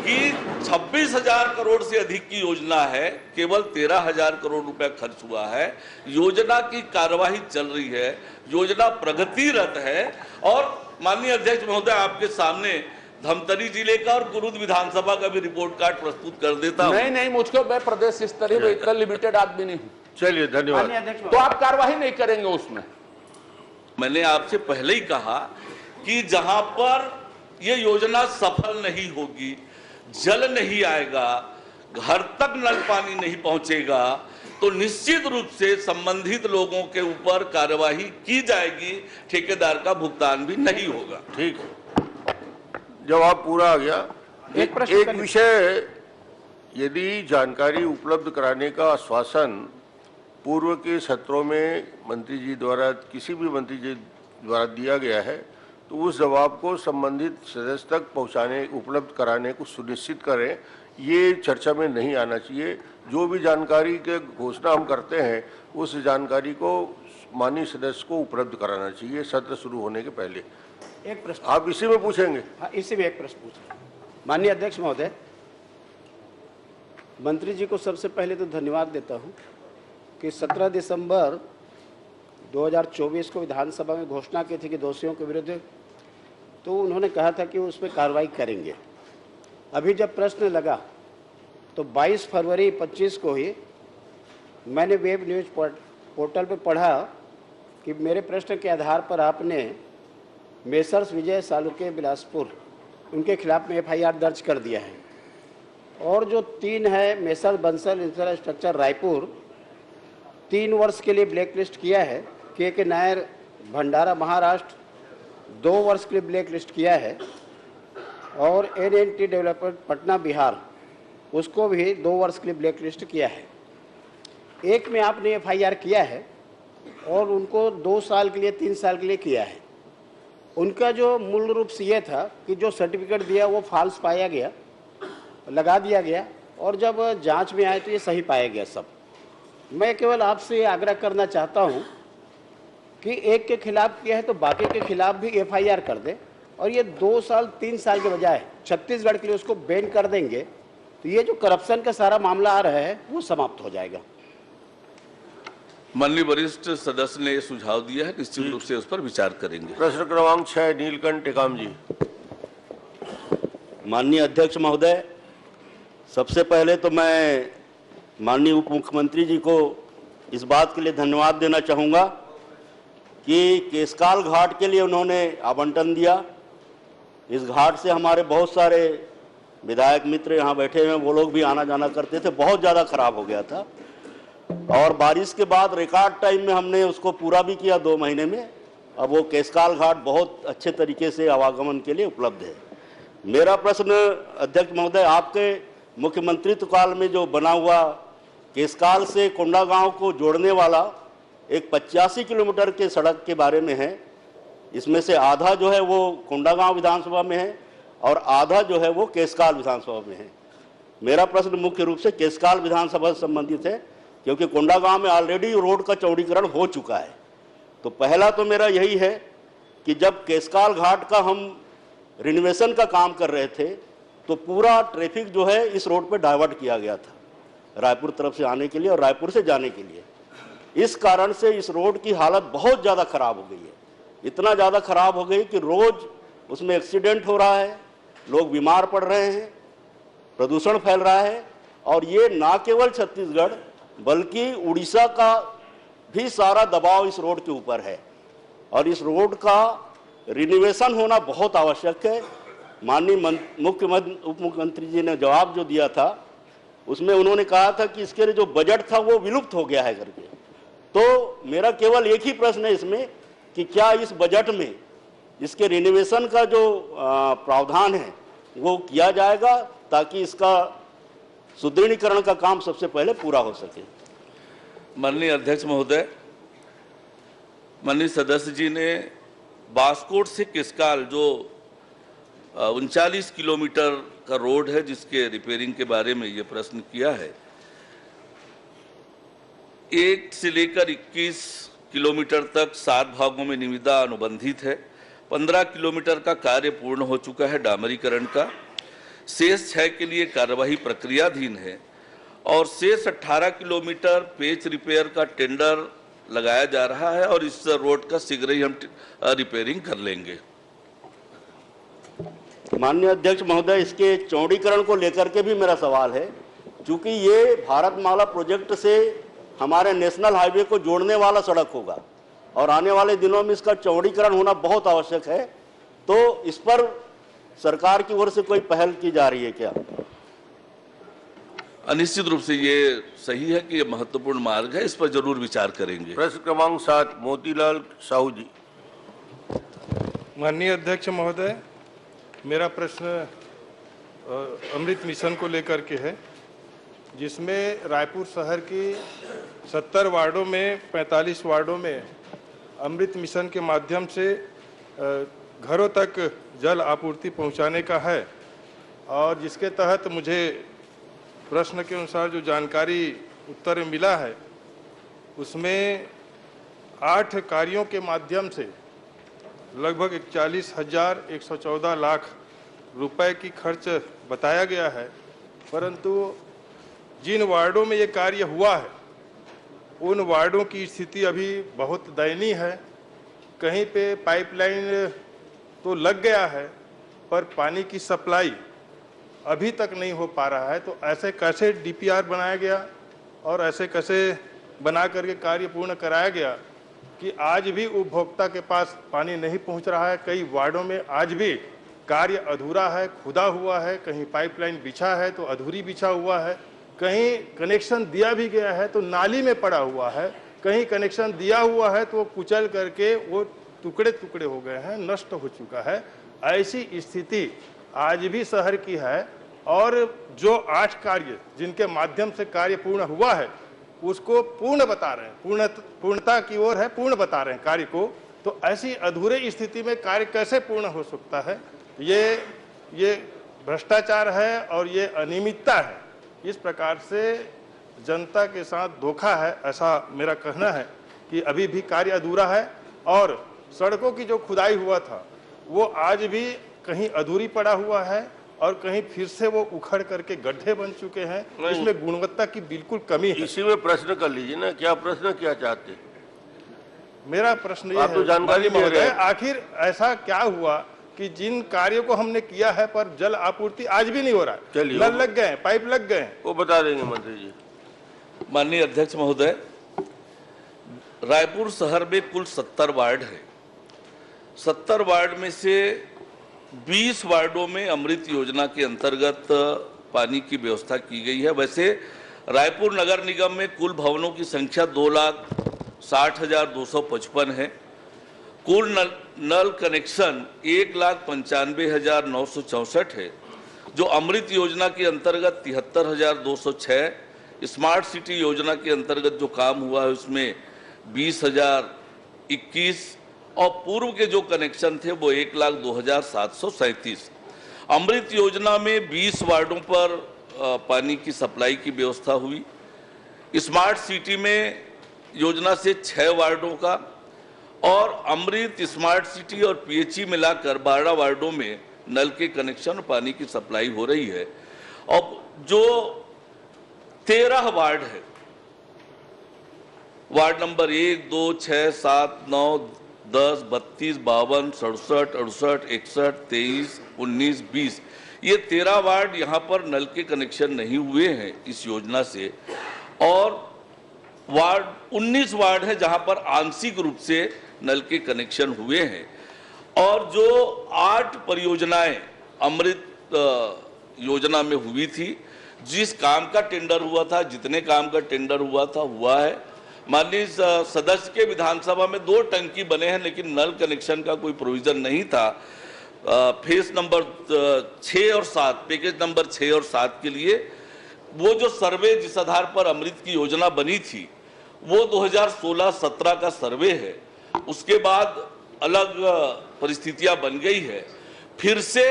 [SPEAKER 4] कि 26,000 करोड़ से अधिक की योजना है, केवल 13,000 करोड़ रुपए खर्च हुआ है। योजना की कार्यवाही चल रही है, योजना प्रगतिरत है। और माननीय अध्यक्ष महोदय, आपके सामने धमतरी जिले का और कुरुद विधानसभा का भी रिपोर्ट कार्ड प्रस्तुत कर देता हूं।
[SPEAKER 11] नहीं, मुझको, मैं प्रदेश स्तरीय में इतना लिमिटेड आदमी नहीं हूं।
[SPEAKER 2] चलिए, धन्यवाद।
[SPEAKER 11] तो आप कार्यवाही नहीं करेंगे उसमें?
[SPEAKER 4] मैंने आपसे पहले ही कहा कि जहां पर यह योजना सफल नहीं होगी, जल नहीं आएगा, घर तक नल पानी नहीं पहुंचेगा, तो निश्चित रूप से संबंधित लोगों के ऊपर कार्यवाही की जाएगी, ठेकेदार का भुगतान भी नहीं होगा।
[SPEAKER 2] ठीक है, जवाब पूरा आ गया। एक विषय, यदि जानकारी उपलब्ध कराने का आश्वासन पूर्व के सत्रों में मंत्री जी द्वारा, किसी भी मंत्री जी द्वारा दिया गया है, तो उस जवाब को संबंधित सदस्य तक पहुंचाने, उपलब्ध कराने को सुनिश्चित करें। ये चर्चा में नहीं आना चाहिए। जो भी जानकारी के घोषणा हम करते हैं उस जानकारी को माननीय सदस्य को उपलब्ध कराना चाहिए सत्र शुरू होने के पहले।
[SPEAKER 13] एक प्रश्न
[SPEAKER 2] आप इसी में पूछेंगे?
[SPEAKER 13] हाँ, इसी में एक प्रश्न पूछें। माननीय अध्यक्ष महोदय, मंत्री जी को सबसे पहले तो धन्यवाद देता हूं कि 17 दिसंबर 2024 को विधानसभा में घोषणा की थी कि दोषियों के विरुद्ध, तो उन्होंने कहा था कि उस पर कार्रवाई करेंगे। अभी जब प्रश्न लगा तो 22 फरवरी 25 को ही मैंने वेब न्यूज पोर्टल पर पढ़ा कि मेरे प्रश्न के आधार पर आपने मेसर्स विजय सालुके बिलासपुर, उनके खिलाफ में FIR दर्ज कर दिया है। और जो 3 है, मेसर बंसल इंफ्रास्ट्रक्चर रायपुर, 3 वर्ष के लिए ब्लैक लिस्ट किया है। के नायर भंडारा महाराष्ट्र 2 वर्ष के लिए ब्लैक लिस्ट किया है। और NNT डेवलपमेंट पटना बिहार, उसको भी 2 वर्ष के लिए ब्लैक लिस्ट किया है। एक में आपने FIR किया है और उनको 2 साल के लिए, 3 साल के लिए किया है। उनका जो मूल रूप से ये था कि जो सर्टिफिकेट दिया वो फॉल्स पाया गया, लगा दिया गया, और जब जांच में आए तो ये सही पाया गया सब। मैं केवल आपसे आग्रह करना चाहता हूं कि एक के खिलाफ किया है तो बाकी के खिलाफ भी FIR कर दे, और ये 2 साल 3 साल के बजाय छत्तीसगढ़ के लिए उसको बैन कर देंगे तो ये जो करप्शन का सारा मामला आ रहा है वो समाप्त हो जाएगा।
[SPEAKER 4] माननीय वरिष्ठ सदस्य ने सुझाव दिया है, निश्चित रूप से उस पर विचार करेंगे।
[SPEAKER 2] प्रश्न क्रमांक 6 नीलकंठ टेकाम जी।
[SPEAKER 14] माननीय अध्यक्ष महोदय, सबसे पहले तो मैं माननीय उप मुख्यमंत्री जी को इस बात के लिए धन्यवाद देना चाहूँगा कि केसकाल घाट के लिए उन्होंने आवंटन दिया। इस घाट से हमारे बहुत सारे विधायक मित्र यहाँ बैठे हुए हैं, वो लोग भी आना जाना करते थे। बहुत ज़्यादा खराब हो गया था और बारिश के बाद रिकॉर्ड टाइम में हमने उसको पूरा भी किया 2 महीने में। अब वो केसकाल घाट बहुत अच्छे तरीके से आवागमन के लिए उपलब्ध है। मेरा प्रश्न अध्यक्ष महोदय, आपके मुख्यमंत्रित्व काल में जो बना हुआ केसकाल से कोंडागांव को जोड़ने वाला एक 85 किलोमीटर के सड़क के बारे में है। इसमें से आधा जो है वो कोंडागांव विधानसभा में है और आधा जो है वो केसकाल विधानसभा में है। मेरा प्रश्न मुख्य रूप से केसकाल विधानसभा से संबंधित है क्योंकि कोंडागांव में ऑलरेडी रोड का चौड़ीकरण हो चुका है। तो पहला तो मेरा यही है कि जब केसकाल घाट का हम रिनोवेशन का काम कर रहे थे तो पूरा ट्रैफिक जो है इस रोड पर डाइवर्ट किया गया था, रायपुर तरफ से आने के लिए और रायपुर से जाने के लिए। इस कारण से इस रोड की हालत बहुत ज़्यादा खराब हो गई है, इतना ज़्यादा खराब हो गई कि रोज़ उसमें एक्सीडेंट हो रहा है, लोग बीमार पड़ रहे हैं, प्रदूषण फैल रहा है। और ये ना केवल छत्तीसगढ़ बल्कि उड़ीसा का भी सारा दबाव इस रोड के ऊपर है और इस रोड का रिनोवेशन होना बहुत आवश्यक है। माननीय उप मुख्यमंत्री जी ने जवाब जो दिया था उसमें उन्होंने कहा था कि इसके लिए जो बजट था वो विलुप्त हो गया है करके। तो मेरा केवल एक ही प्रश्न है इसमें कि क्या इस बजट में इसके रिनोवेशन का जो प्रावधान है वो किया जाएगा ताकि इसका सुदृढ़ीकरण का काम सबसे पहले पूरा हो सके।
[SPEAKER 4] माननीय अध्यक्ष महोदय, माननीय सदस्य जी ने बास्कोट से किसकाल जो 39 किलोमीटर का रोड है जिसके रिपेयरिंग के बारे में ये प्रश्न किया है। 1 से लेकर 21 किलोमीटर तक 7 भागों में निविदा अनुबंधित है। 15 किलोमीटर का कार्य पूर्ण हो चुका है डामरीकरण का, शेष 6 के लिए कार्यवाही प्रक्रियाधीन है और शेष 18 किलोमीटर पेच रिपेयर का टेंडर लगाया जा रहा है और इस रोड का शीघ्र ही हम रिपेयरिंग कर लेंगे।
[SPEAKER 14] माननीय अध्यक्ष महोदय, इसके चौड़ीकरण को लेकर के भी मेरा सवाल है, क्योंकि ये भारतमाला प्रोजेक्ट से हमारे नेशनल हाईवे को जोड़ने वाला सड़क होगा और आने वाले दिनों में इसका चौड़ीकरण होना बहुत आवश्यक है। तो इस पर सरकार की ओर से कोई पहल की जा रही है क्या?
[SPEAKER 4] निश्चित रूप से ये सही है कि ये महत्वपूर्ण मार्ग है, इस पर जरूर विचार करेंगे।
[SPEAKER 2] प्रश्न क्रमांक 7 मोतीलाल साहू जी।
[SPEAKER 15] माननीय अध्यक्ष महोदय, मेरा प्रश्न अमृत मिशन को लेकर के है, जिसमें रायपुर शहर की 70 वार्डों में 45 वार्डों में अमृत मिशन के माध्यम से घरों तक जल आपूर्ति पहुंचाने का है और जिसके तहत मुझे प्रश्न के अनुसार जो जानकारी उत्तर में मिला है उसमें 8 कार्यों के माध्यम से लगभग 41,114 लाख रुपए की खर्च बताया गया है, परंतु जिन वार्डों में ये कार्य हुआ है उन वार्डों की स्थिति अभी बहुत दयनीय है। कहीं पे पाइपलाइन तो लग गया है पर पानी की सप्लाई अभी तक नहीं हो पा रहा है। तो ऐसे कैसे डीपीआर बनाया गया और ऐसे कैसे बना करके कार्य पूर्ण कराया गया कि आज भी उपभोक्ता के पास पानी नहीं पहुंच रहा है। कई वार्डों में आज भी कार्य अधूरा है, खुदा हुआ है, कहीं पाइपलाइन बिछा है तो अधूरी बिछा हुआ है, कहीं कनेक्शन दिया भी गया है तो नाली में पड़ा हुआ है, कहीं कनेक्शन दिया हुआ है तो वो कुचल करके वो टुकड़े टुकड़े हो गए हैं, नष्ट हो चुका है। ऐसी स्थिति आज भी शहर की है और जो 8 कार्य जिनके माध्यम से कार्य पूर्ण हुआ है उसको पूर्ण बता रहे हैं, पूर्णता की ओर है, पूर्ण बता रहे हैं कार्य को। तो ऐसी अधूरे स्थिति में कार्य कैसे पूर्ण हो सकता है? ये भ्रष्टाचार है और ये अनियमितता है। इस प्रकार से जनता के साथ धोखा है, ऐसा मेरा कहना है कि अभी भी कार्य अधूरा है और सड़कों की जो खुदाई हुआ था वो आज भी कहीं अधूरी पड़ा हुआ है और कहीं फिर से वो उखड़ करके गड्ढे बन चुके हैं। इसमें गुणवत्ता की बिल्कुल कमी है।
[SPEAKER 2] इसी में प्रश्न कर लीजिए ना, क्या प्रश्न क्या चाहते?
[SPEAKER 15] मेरा प्रश्न ये
[SPEAKER 2] है, तो जानकारी दे रहे हैं।
[SPEAKER 15] आखिर ऐसा क्या हुआ कि जिन कार्यों को हमने किया है पर जल आपूर्ति आज भी नहीं हो रहा है? नल लग गए, पाइप लग गए,
[SPEAKER 2] वो बता देंगे मंत्री जी।
[SPEAKER 4] माननीय अध्यक्ष महोदय, रायपुर शहर में कुल 70 वार्ड है। 70 वार्ड में से 20 वार्डों में अमृत योजना के अंतर्गत पानी की व्यवस्था की गई है। वैसे रायपुर नगर निगम में कुल भवनों की संख्या 2,60,255 है। कुल नल कनेक्शन 1,95,964 है, जो अमृत योजना के अंतर्गत 73,206, स्मार्ट सिटी योजना के अंतर्गत जो काम हुआ है उसमें 20,021 और पूर्व के जो कनेक्शन थे वो 1,02,737। अमृत योजना में 20 वार्डों पर पानी की सप्लाई की व्यवस्था हुई। स्मार्ट सिटी में योजना से 6 वार्डों का और अमृत स्मार्ट सिटी और पीएचई मिलाकर 12 वार्डों में नल के कनेक्शन और पानी की सप्लाई हो रही है। और जो 13 वार्ड है, वार्ड नंबर 1, 2, 6, 7, 9, 10, 32, 52, 67, 68, 61, 23, 19, 20, ये 13 वार्ड यहाँ पर नल के कनेक्शन नहीं हुए हैं इस योजना से। और वार्ड 19 वार्ड है जहाँ पर आंशिक रूप से नल के कनेक्शन हुए हैं। और जो 8 परियोजनाएं अमृत योजना में हुई थी, जिस काम का टेंडर हुआ था, जितने काम का टेंडर हुआ था हुआ है। माननीय सदस्य के विधानसभा में 2 टंकी बने हैं, लेकिन नल कनेक्शन का कोई प्रोविजन नहीं था। फेज नंबर 6 और 7, पैकेज नंबर 6 और 7 के लिए वो जो सर्वे जिस आधार पर अमृत की योजना बनी थी वो 2016-17 का सर्वे है। उसके बाद अलग परिस्थितियां बन गई है, फिर से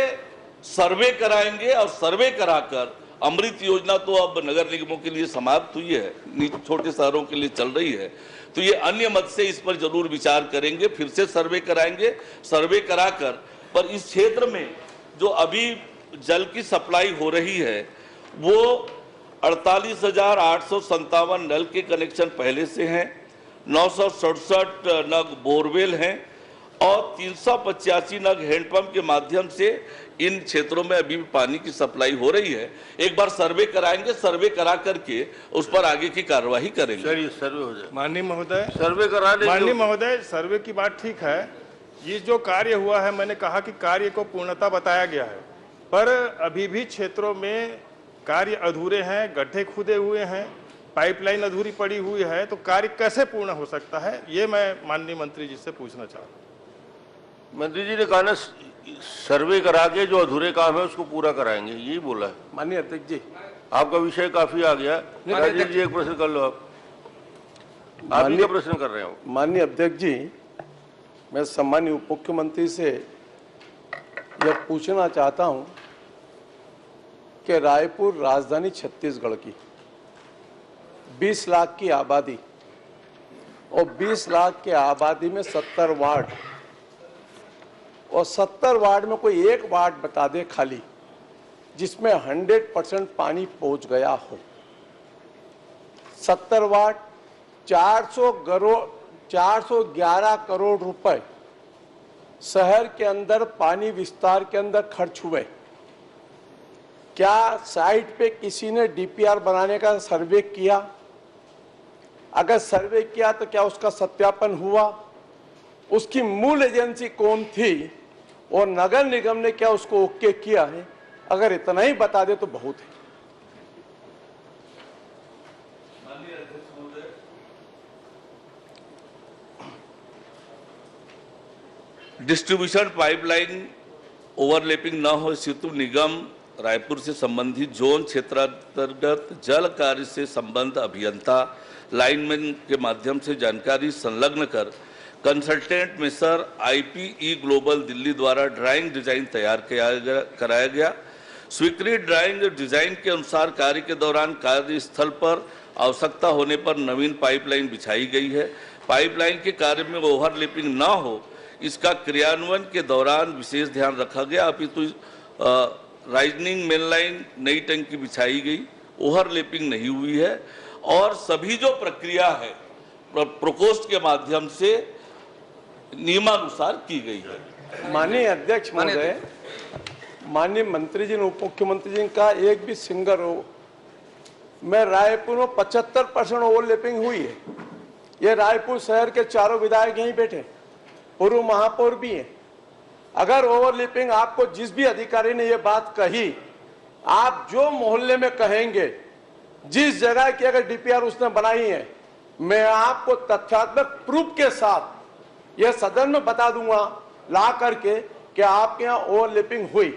[SPEAKER 4] सर्वे कराएंगे और सर्वे कराकर अमृत योजना तो अब नगर निगमों के लिए समाप्त हुई है, छोटे शहरों के लिए चल रही है। तो ये अन्य मत से इस पर जरूर विचार करेंगे, फिर से सर्वे कराएंगे। सर्वे कराकर पर इस क्षेत्र में जो अभी जल की सप्लाई हो रही है वो 48,857 नल के कनेक्शन पहले से हैं, 967 नग बोरवेल हैं और 385 नग हैंडपंप के माध्यम से इन क्षेत्रों में अभी भी पानी की सप्लाई हो रही है। एक बार सर्वे कराएंगे, सर्वे करा करके उस पर आगे की कार्यवाही करेंगे।
[SPEAKER 2] सर, सर्वे हो जाए।
[SPEAKER 15] माननीय महोदय,
[SPEAKER 2] सर्वे करा लेंगे।
[SPEAKER 15] माननीय महोदय, सर्वे की बात ठीक है। ये जो कार्य हुआ है, मैंने कहा कि कार्य को पूर्णता बताया गया है, पर अभी भी क्षेत्रों में कार्य अधूरे हैं, गड्ढे खुदे हुए हैं, पाइपलाइन अधूरी पड़ी हुई है, तो कार्य कैसे पूर्ण हो सकता है, ये मैं माननीय मंत्री जी से पूछना चाहता हूँ।
[SPEAKER 2] मंत्री जी ने कहा ना सर्वे करा के जो अधूरे काम है उसको पूरा कराएंगे, यही बोला है।
[SPEAKER 15] माननीय अध्यक्ष जी,
[SPEAKER 2] आपका विषय काफी आ गया। राजीव जी, एक प्रश्न कर लो। आप ही का प्रश्न कर रहे हो।
[SPEAKER 16] माननीय अध्यक्ष जी, मैं सम्माननीय उप मुख्यमंत्री से यह पूछना चाहता हूं कि रायपुर राजधानी छत्तीसगढ़ की 20 लाख की आबादी और 20 लाख की आबादी में 70 वार्ड और 70 वार्ड में कोई एक वार्ड बता दे खाली जिसमें 100% पानी पहुंच गया हो। 70 वार्ड, 411 करोड़ रुपए शहर के अंदर पानी विस्तार के अंदर खर्च हुए। क्या साइट पे किसी ने डीपीआर बनाने का सर्वे किया? अगर सर्वे किया तो क्या उसका सत्यापन हुआ? उसकी मूल एजेंसी कौन थी और नगर निगम ने क्या उसको ओके किया है? अगर इतना ही बता दे तो बहुत है।
[SPEAKER 4] डिस्ट्रीब्यूशन पाइपलाइन ओवरलैपिंग न हो हेतु निगम रायपुर से संबंधित जोन क्षेत्रांतर्गत जल कार्य से संबंध अभियंता लाइनमैन के माध्यम से जानकारी संलग्न कर consultant messrs IPE global Delhi द्वारा ड्राइंग डिजाइन तैयार कराया गया। स्वीकृत ड्राइंग डिजाइन के अनुसार कार्य के दौरान कार्यस्थल पर आवश्यकता होने पर नवीन पाइपलाइन बिछाई गई है। पाइपलाइन के कार्य में ओवरलैपिंग न हो इसका क्रियान्वयन के दौरान विशेष ध्यान रखा गया। अपितु राइजनिंग मेनलाइन नई टंकी बिछाई गई, ओवरलैपिंग नहीं हुई है और सभी जो प्रक्रिया है प्रकोष्ठ के माध्यम से नियमानुसार की गई है।
[SPEAKER 16] माननीय अध्यक्ष महोदय, माननीय मंत्री जी ने उप मुख्यमंत्री जी का एक भी सिंगर हो, मैं रायपुर में 75% ओवरलैपिंग हुई है। ये रायपुर शहर के चारों विधायक यहीं बैठे, पूर्व महापौर भी हैं। अगर ओवरलैपिंग आपको जिस भी अधिकारी ने ये बात कही, आप जो मोहल्ले में कहेंगे, जिस जगह की अगर डीपीआर उसने बनाई है, मैं आपको तथ्यात्मक प्रूफ के साथ यह सदन में बता दूंगा ला करके कि आपके यहाँ ओवरलैपिंग हुई।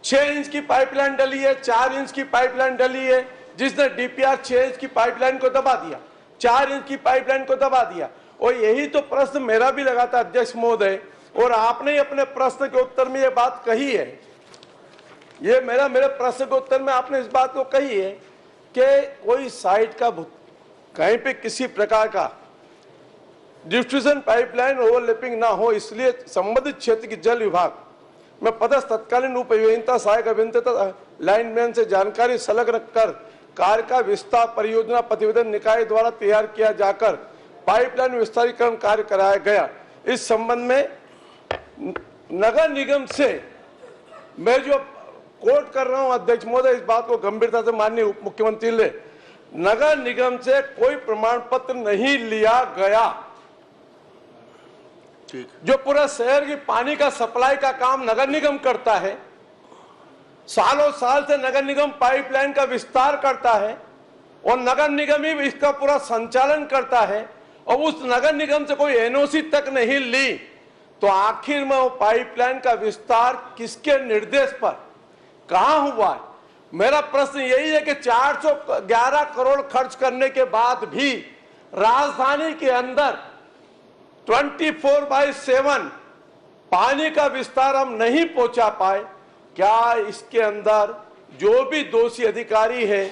[SPEAKER 16] 6 इंच की पाइपलाइन डली है, 4 इंच की पाइपलाइन डली है, जिसने डीपीआर 6 इंच की पाइपलाइन को दबा दिया, 4 इंच की पाइपलाइन को दबा दिया। और यही तो प्रश्न मेरा भी लगा था अध्यक्ष महोदय, और आपने ही अपने प्रश्न के उत्तर में ये बात कही है। ये मेरे प्रश्न के उत्तर में आपने इस बात को कही है कि कोई साइट का कहीं पे किसी प्रकार का डिस्ट्रीब्यूशन पाइपलाइन ओवरलैपिंग ना हो, इसलिए संबंधित क्षेत्र की जल विभाग में पदस्थ तत्कालीन उप अभियंता सहायक अभियंता लाइनमैन से जानकारी संलग्न कर कार्य का विस्तार परियोजना प्रतिवेदन निकाय द्वारा तैयार किया जाकर पाइपलाइन विस्तारीकरण कार्य कराया गया। इस संबंध में नगर निगम से मैं जो कोट कर रहा हूं अध्यक्ष महोदय, इस बात को गंभीरता से माननीय उप मुख्यमंत्री ने, नगर निगम से कोई प्रमाण पत्र नहीं लिया गया। जो पूरा शहर की पानी का सप्लाई का काम नगर निगम करता है, सालों साल से नगर निगम पाइपलाइन का विस्तार करता है और नगर निगम ही इसका पूरा संचालन करता है, और उस नगर निगम से कोई एनओसी तक नहीं ली, तो आखिर में वो पाइपलाइन का विस्तार किसके निर्देश पर कहां हुआ है? मेरा प्रश्न यही है कि 411 करोड़ खर्च करने के बाद भी राजधानी के अंदर 24/7 पानी का विस्तार हम नहीं पहुंचा पाए। क्या इसके अंदर जो भी दोषी अधिकारी है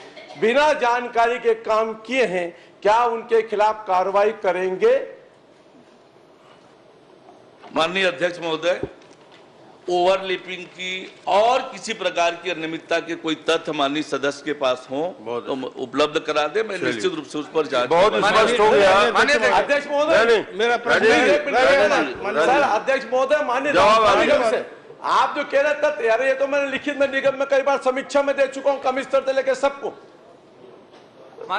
[SPEAKER 16] बिना जानकारी के काम किए हैं, क्या उनके खिलाफ कार्रवाई करेंगे?
[SPEAKER 4] माननीय अध्यक्ष महोदय, ओवरलैपिंग की और किसी प्रकार की अनियमितता के कोई तथ्य माननीय सदस्य के पास हो तो उपलब्ध करा दे, मैं निश्चित रूप से उस पर जांच
[SPEAKER 2] बहुत स्पष्ट हो गया।
[SPEAKER 16] अध्यक्ष महोदय, मेरा प्रश्न सर, अध्यक्ष महोदय माननीय से आप जो कह रहे तथ्य, यार ये तो मैंने लिखित में निगम में कई बार समीक्षा में दे चुका हूँ, कमिश्नर से लेकर सबको,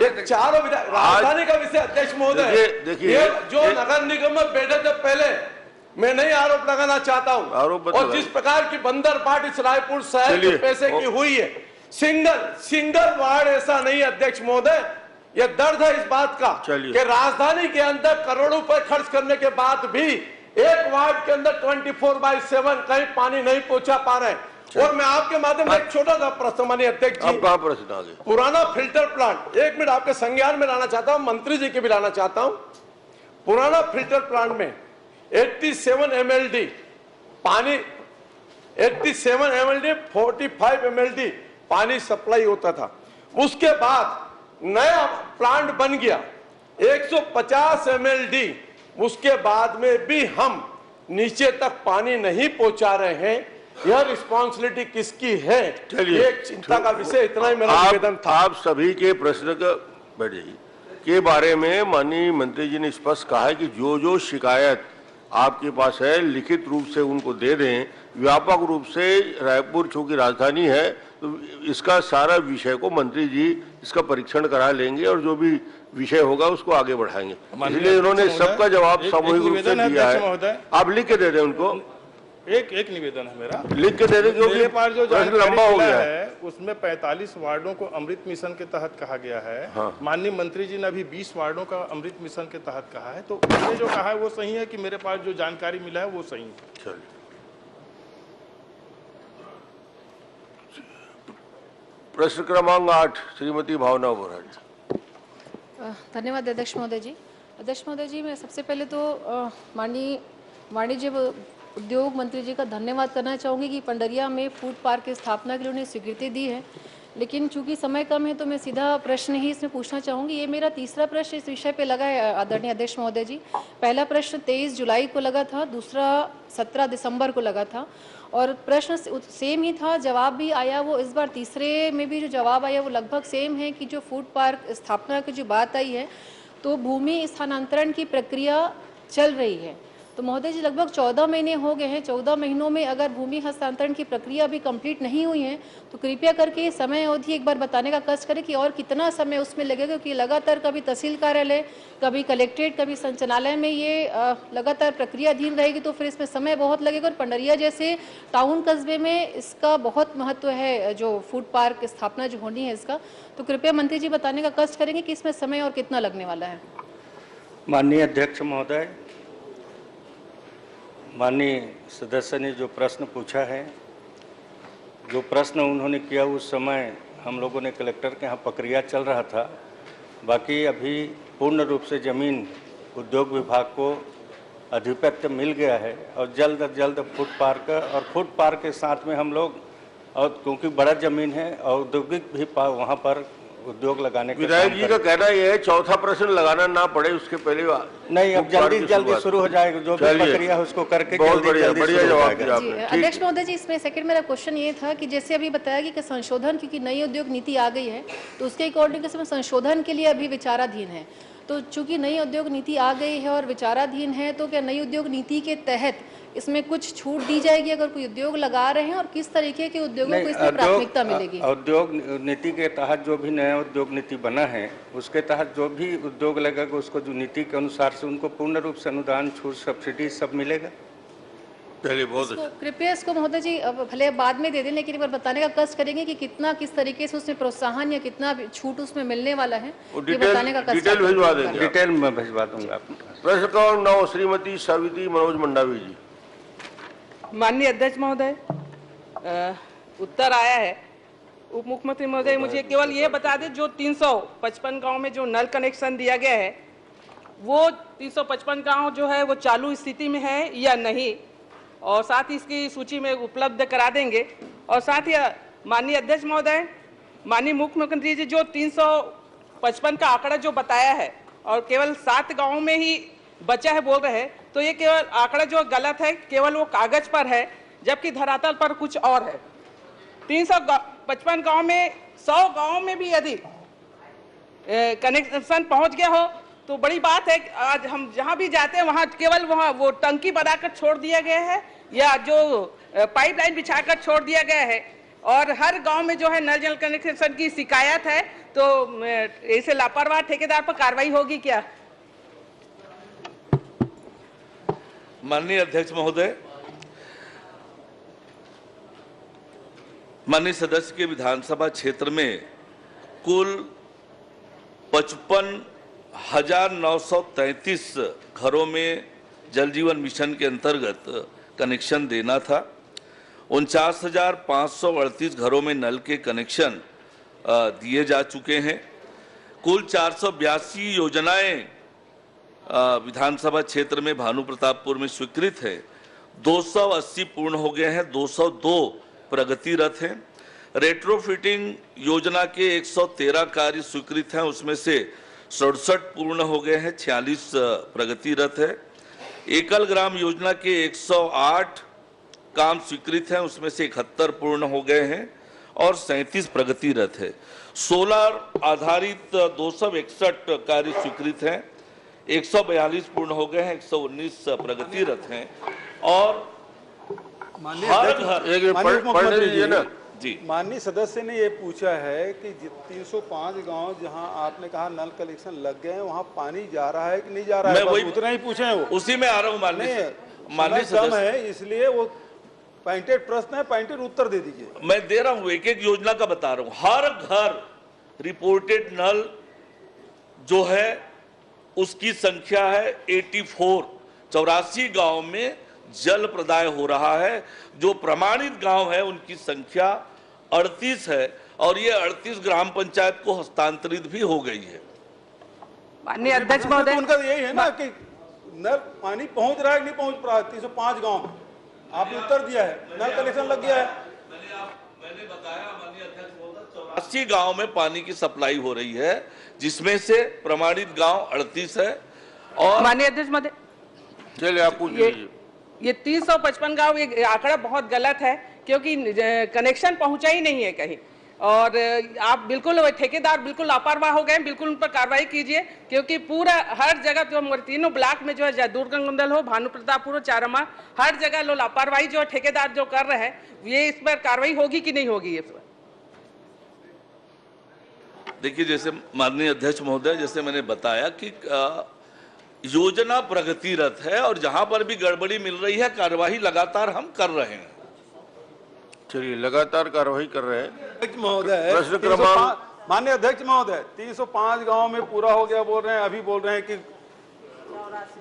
[SPEAKER 16] ये चारों राजधानी का विषय। अध्यक्ष महोदय, देखिए जो नगर निगम में बैठे थे पहले, मैं नहीं आरोप लगाना चाहता हूं, और जिस प्रकार की बंदरबाट इस रायपुर शहर के पैसे की हुई है, सिंगल वार्ड ऐसा नहीं। अध्यक्ष महोदय, यह दर्द है इस बात का कि राजधानी के अंदर करोड़ों रुपए खर्च करने के बाद भी एक वार्ड के अंदर 24/7 कहीं पानी नहीं पहुंचा पा रहे। और मैं आपके माध्यम से एक छोटा सा प्रश्न, माननीय अध्यक्ष जी,
[SPEAKER 2] प्रश्न आगे,
[SPEAKER 16] पुराना फिल्टर प्लांट, एक मिनट आपके संज्ञान में लाना चाहता हूं, मंत्री जी के भी लाना चाहता हूं। पुराना फिल्टर प्लांट में 87 MLD पानी, 87 MLD 45 MLD पानी सप्लाई होता था। उसके बाद नया प्लांट बन गया 150 MLD, उसके बाद में भी हम नीचे तक पानी नहीं पहुंचा रहे हैं। यह रिस्पॉन्सिबिलिटी किसकी है? चलिए, चिंता का विषय इतना ही मेरा निवेदन था।
[SPEAKER 2] आप सभी के प्रश्न का के बारे में माननीय मंत्री जी ने स्पष्ट कहा है कि जो जो शिकायत आपके पास है लिखित रूप से उनको दे दें। व्यापक रूप से रायपुर चूंकि राजधानी है तो इसका सारा विषय को मंत्री जी इसका परीक्षण करा लेंगे और जो भी विषय होगा उसको आगे बढ़ाएंगे। इसलिए उन्होंने सबका जवाब सामूहिक रूप से दिया है। आप लिख के दे दें उनको।
[SPEAKER 15] एक निवेदन है मेरा,
[SPEAKER 2] लिख के दे दें, क्योंकि
[SPEAKER 15] जो
[SPEAKER 2] लंबा हो गया है।
[SPEAKER 15] उसमें 45 वार्डों को अमृत मिशन के तहत कहा गया है। हाँ। माननीय मंत्री जी ने अभी 20 वार्डों का अमृत मिशन के तहत कहा है, तो ये जो कहा है वो सही है कि मेरे पास जो जानकारी मिला है वो सही है?
[SPEAKER 2] चलिए, प्रश्न क्रमांक 8 श्रीमती भावना बोराड़ी।
[SPEAKER 17] धन्यवाद अध्यक्ष महोदय जी। अध्यक्ष महोदय जी, मैं सबसे पहले तो माननीय वाणिज्य उद्योग मंत्री जी का धन्यवाद करना चाहूँगी कि पंडरिया में फूड पार्क की स्थापना के लिए उन्हें स्वीकृति दी है, लेकिन चूंकि समय कम है तो मैं सीधा प्रश्न ही इसमें पूछना चाहूँगी। ये मेरा तीसरा प्रश्न इस विषय पे लगा है आदरणीय अध्यक्ष महोदय जी। पहला प्रश्न 23 जुलाई को लगा था, दूसरा 17 दिसंबर को लगा था और प्रश्न सेम ही था, जवाब भी आया वो इस बार तीसरे में भी जो जवाब आया वो लगभग सेम है कि जो फूड पार्क स्थापना की जो बात आई है तो भूमि स्थानांतरण की प्रक्रिया चल रही है। तो महोदय जी लगभग 14 महीने हो गए हैं, 14 महीनों में अगर भूमि हस्तांतरण की प्रक्रिया अभी कंप्लीट नहीं हुई है तो कृपया करके समय अवधि एक बार बताने का कष्ट करें कि और कितना समय उसमें लगेगा, क्योंकि लगातार कभी तहसील कार्यालय, कभी कलेक्ट्रेट, कभी संचालनालय में ये लगातार प्रक्रिया अधीन रहेगी तो फिर इसमें समय बहुत लगेगा। और पंडरिया जैसे टाउन कस्बे में इसका बहुत महत्व है, जो फूड पार्क स्थापना जो होनी है इसका, तो कृपया मंत्री जी बताने का कष्ट करेंगे कि इसमें समय और कितना लगने वाला है।
[SPEAKER 10] माननीय अध्यक्ष महोदय, माननीय सदस्य ने जो प्रश्न पूछा है, जो प्रश्न उन्होंने किया उस समय हम लोगों ने कलेक्टर के यहाँ प्रक्रिया चल रहा था। बाकी अभी पूर्ण रूप से ज़मीन उद्योग विभाग को अधिपत्य मिल गया है और जल्द अज जल्द फूड पार्क के साथ में हम लोग, और क्योंकि बड़ा ज़मीन है, औद्योगिक भी वहाँ पर उद्योग लगाने का
[SPEAKER 2] विधायक जी का कहना यह है चौथा प्रश्न लगाना ना पड़े उसके पहले
[SPEAKER 10] नहीं, अब जल्दी शुरू हो जाएगा, जो भी प्रक्रिया है उसको करके
[SPEAKER 2] बहुत बढ़िया जवाब दिया
[SPEAKER 17] जी, अध्यक्ष महोदय जी, इसमें सेकंड मेरा क्वेश्चन ये था कि जैसे अभी बताया कि संशोधन, क्योंकि नई उद्योग नीति आ गई है तो उसके अकॉर्डिंग इसमें संशोधन के लिए अभी विचाराधीन है, तो चूंकि नई उद्योग नीति आ गई है और विचाराधीन है, तो क्या नई उद्योग नीति के तहत इसमें कुछ छूट दी जाएगी अगर कोई उद्योग लगा रहे हैं, और किस तरीके के उद्योगों को इसमें प्राथमिकता मिलेगी?
[SPEAKER 10] उद्योग नीति के तहत जो भी नया उद्योग नीति बना है उसके तहत जो भी उद्योग लगेगा उसको जो नीति के अनुसार से उनको पूर्ण रूप से अनुदान, छूट, सब्सिडी सब मिलेगा।
[SPEAKER 2] चलिए, बहुत
[SPEAKER 17] कृपया इसको महोदय जी भले बाद में दे दें, लेकिन एक बार बताने का कष्ट करेंगे कि कितना, किस तरीके से उसमें प्रोत्साहन या कितना छूट उसमें मिलने वाला है, ये बताने का कष्ट।
[SPEAKER 2] डिटेल भिजवा देंगे,
[SPEAKER 10] डिटेल में भिजवा दूंगा।
[SPEAKER 2] प्रश्न क्रमांक 9 श्रीमती सावित्री मनोज मंडावी जी।
[SPEAKER 18] माननीय अध्यक्ष महोदय, उत्तर आया है। उप मुख्यमंत्री महोदय, मुझे केवल ये बता दें, जो 355 गांव में जो नल कनेक्शन दिया गया है वो 355 गांव जो है वो चालू स्थिति में है या नहीं, और साथ ही इसकी सूची में उपलब्ध करा देंगे। और साथ ही माननीय अध्यक्ष महोदय, माननीय मुख्यमंत्री जी जो 355 का आंकड़ा जो बताया है और केवल 7 गाँव में ही बचा है बोल रहे हैं, तो ये केवल आंकड़ा जो गलत है, केवल वो कागज पर है, जबकि धरातल पर कुछ और है। 355 गांव में 100 गांव में भी यदि कनेक्शन पहुंच गया हो तो बड़ी बात है। आज हम जहां भी जाते हैं वहां केवल वहां वो टंकी बनाकर छोड़ दिया गया है या जो पाइपलाइन बिछाकर छोड़ दिया गया है, और हर गांव में जो है नल जल कनेक्शन की शिकायत है, तो ऐसे लापरवाह ठेकेदार पर कार्रवाई होगी क्या?
[SPEAKER 4] माननीय अध्यक्ष महोदय, माननीय सदस्य के विधानसभा क्षेत्र में कुल 55,933 घरों में जल जीवन मिशन के अंतर्गत कनेक्शन देना था। 49,538 घरों में नल के कनेक्शन दिए जा चुके हैं। कुल 482 योजनाएं विधानसभा क्षेत्र में भानु प्रतापपुर में स्वीकृत है। 280 पूर्ण हो गए हैं, 202 प्रगतिरत हैं। रेट्रोफिटिंग योजना के 113 कार्य स्वीकृत हैं, उसमें से 67 पूर्ण हो गए हैं, 46 प्रगतिरत है। एकल ग्राम योजना के 108 काम स्वीकृत हैं, उसमें से 71 पूर्ण हो गए हैं और 37 प्रगतिरत है। सोलर आधारित 261 कार्य स्वीकृत हैं, 142 पूर्ण हो गए हैं, 119 प्रगतिरत हैं। और
[SPEAKER 12] माननीय सदस्य ने ये पूछा है कि 305 गांव जहां आपने कहा नल कनेक्शन लग गए हैं, वहां पानी जा रहा है कि नहीं जा रहा है? वही उतना ही पूछे हैं, वो
[SPEAKER 4] उसी में आ रहा हूं। माननीय
[SPEAKER 12] सदस्य है, इसलिए वो पॉइंटेड प्रश्न है, पॉइंटेड उत्तर दे दीजिए।
[SPEAKER 4] मैं दे रहा हूं, एक एक योजना का बता रहा हूं। हर घर रिपोर्टेड नल जो है उसकी संख्या है 84। 84 गांव में जल प्रदाय हो रहा है। जो प्रमाणित गांव है उनकी संख्या 38 है और ये 38 ग्राम पंचायत को हस्तांतरित भी हो गई है।
[SPEAKER 18] माननीय अध्यक्ष महोदय,
[SPEAKER 12] उनका यही है ना कि नल पानी पहुंच रहा है कि नहीं पहुंच रहा है? 305 गांव में आपने उत्तर दिया है, नल कनेक्शन लग गया है।
[SPEAKER 4] मैंने बताया माननीय अध्यक्ष महोदय, 84 गांव में पानी की सप्लाई हो रही है, जिसमें से प्रमाणित गांव 38 है। और
[SPEAKER 18] माननीय अध्यक्ष महोदय,
[SPEAKER 2] चलिए आप पूछिए।
[SPEAKER 18] ये 355 गांव, ये आंकड़ा बहुत गलत है, क्योंकि कनेक्शन पहुंचा ही नहीं है कहीं, और आप बिल्कुल ठेकेदार बिल्कुल लापरवाह हो गए, बिल्कुल उन पर कार्रवाई कीजिए, क्योंकि पूरा हर जगह जो तीनों ब्लॉक में जो है दुर्गंगुंदल हो, भानु प्रतापपुर हो, चारमा, हर जगह लो लापरवाही जो ठेकेदार जो कर रहे हैं, ये इस पर कार्रवाई होगी कि नहीं होगी? इस पर
[SPEAKER 4] देखिए, जैसे माननीय अध्यक्ष महोदय, जैसे मैंने बताया कि योजना प्रगतिरत है और जहां पर भी गड़बड़ी मिल रही है कार्रवाई लगातार हम कर रहे हैं।
[SPEAKER 2] चलिए, लगातार कार्रवाई कर रहे हैं।
[SPEAKER 12] महोदय,
[SPEAKER 2] प्रश्न क्रमांक
[SPEAKER 12] माननीय अध्यक्ष महोदय, 305 गांव में पूरा हो गया बोल रहे हैं, अभी बोल रहे हैं कि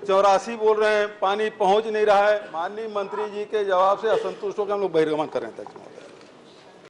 [SPEAKER 12] 84 बोल रहे हैं, पानी पहुंच नहीं रहा है। माननीय मंत्री जी के जवाब से असंतुष्ट होकर हम लोग बहिर्गमन कर रहे हैं।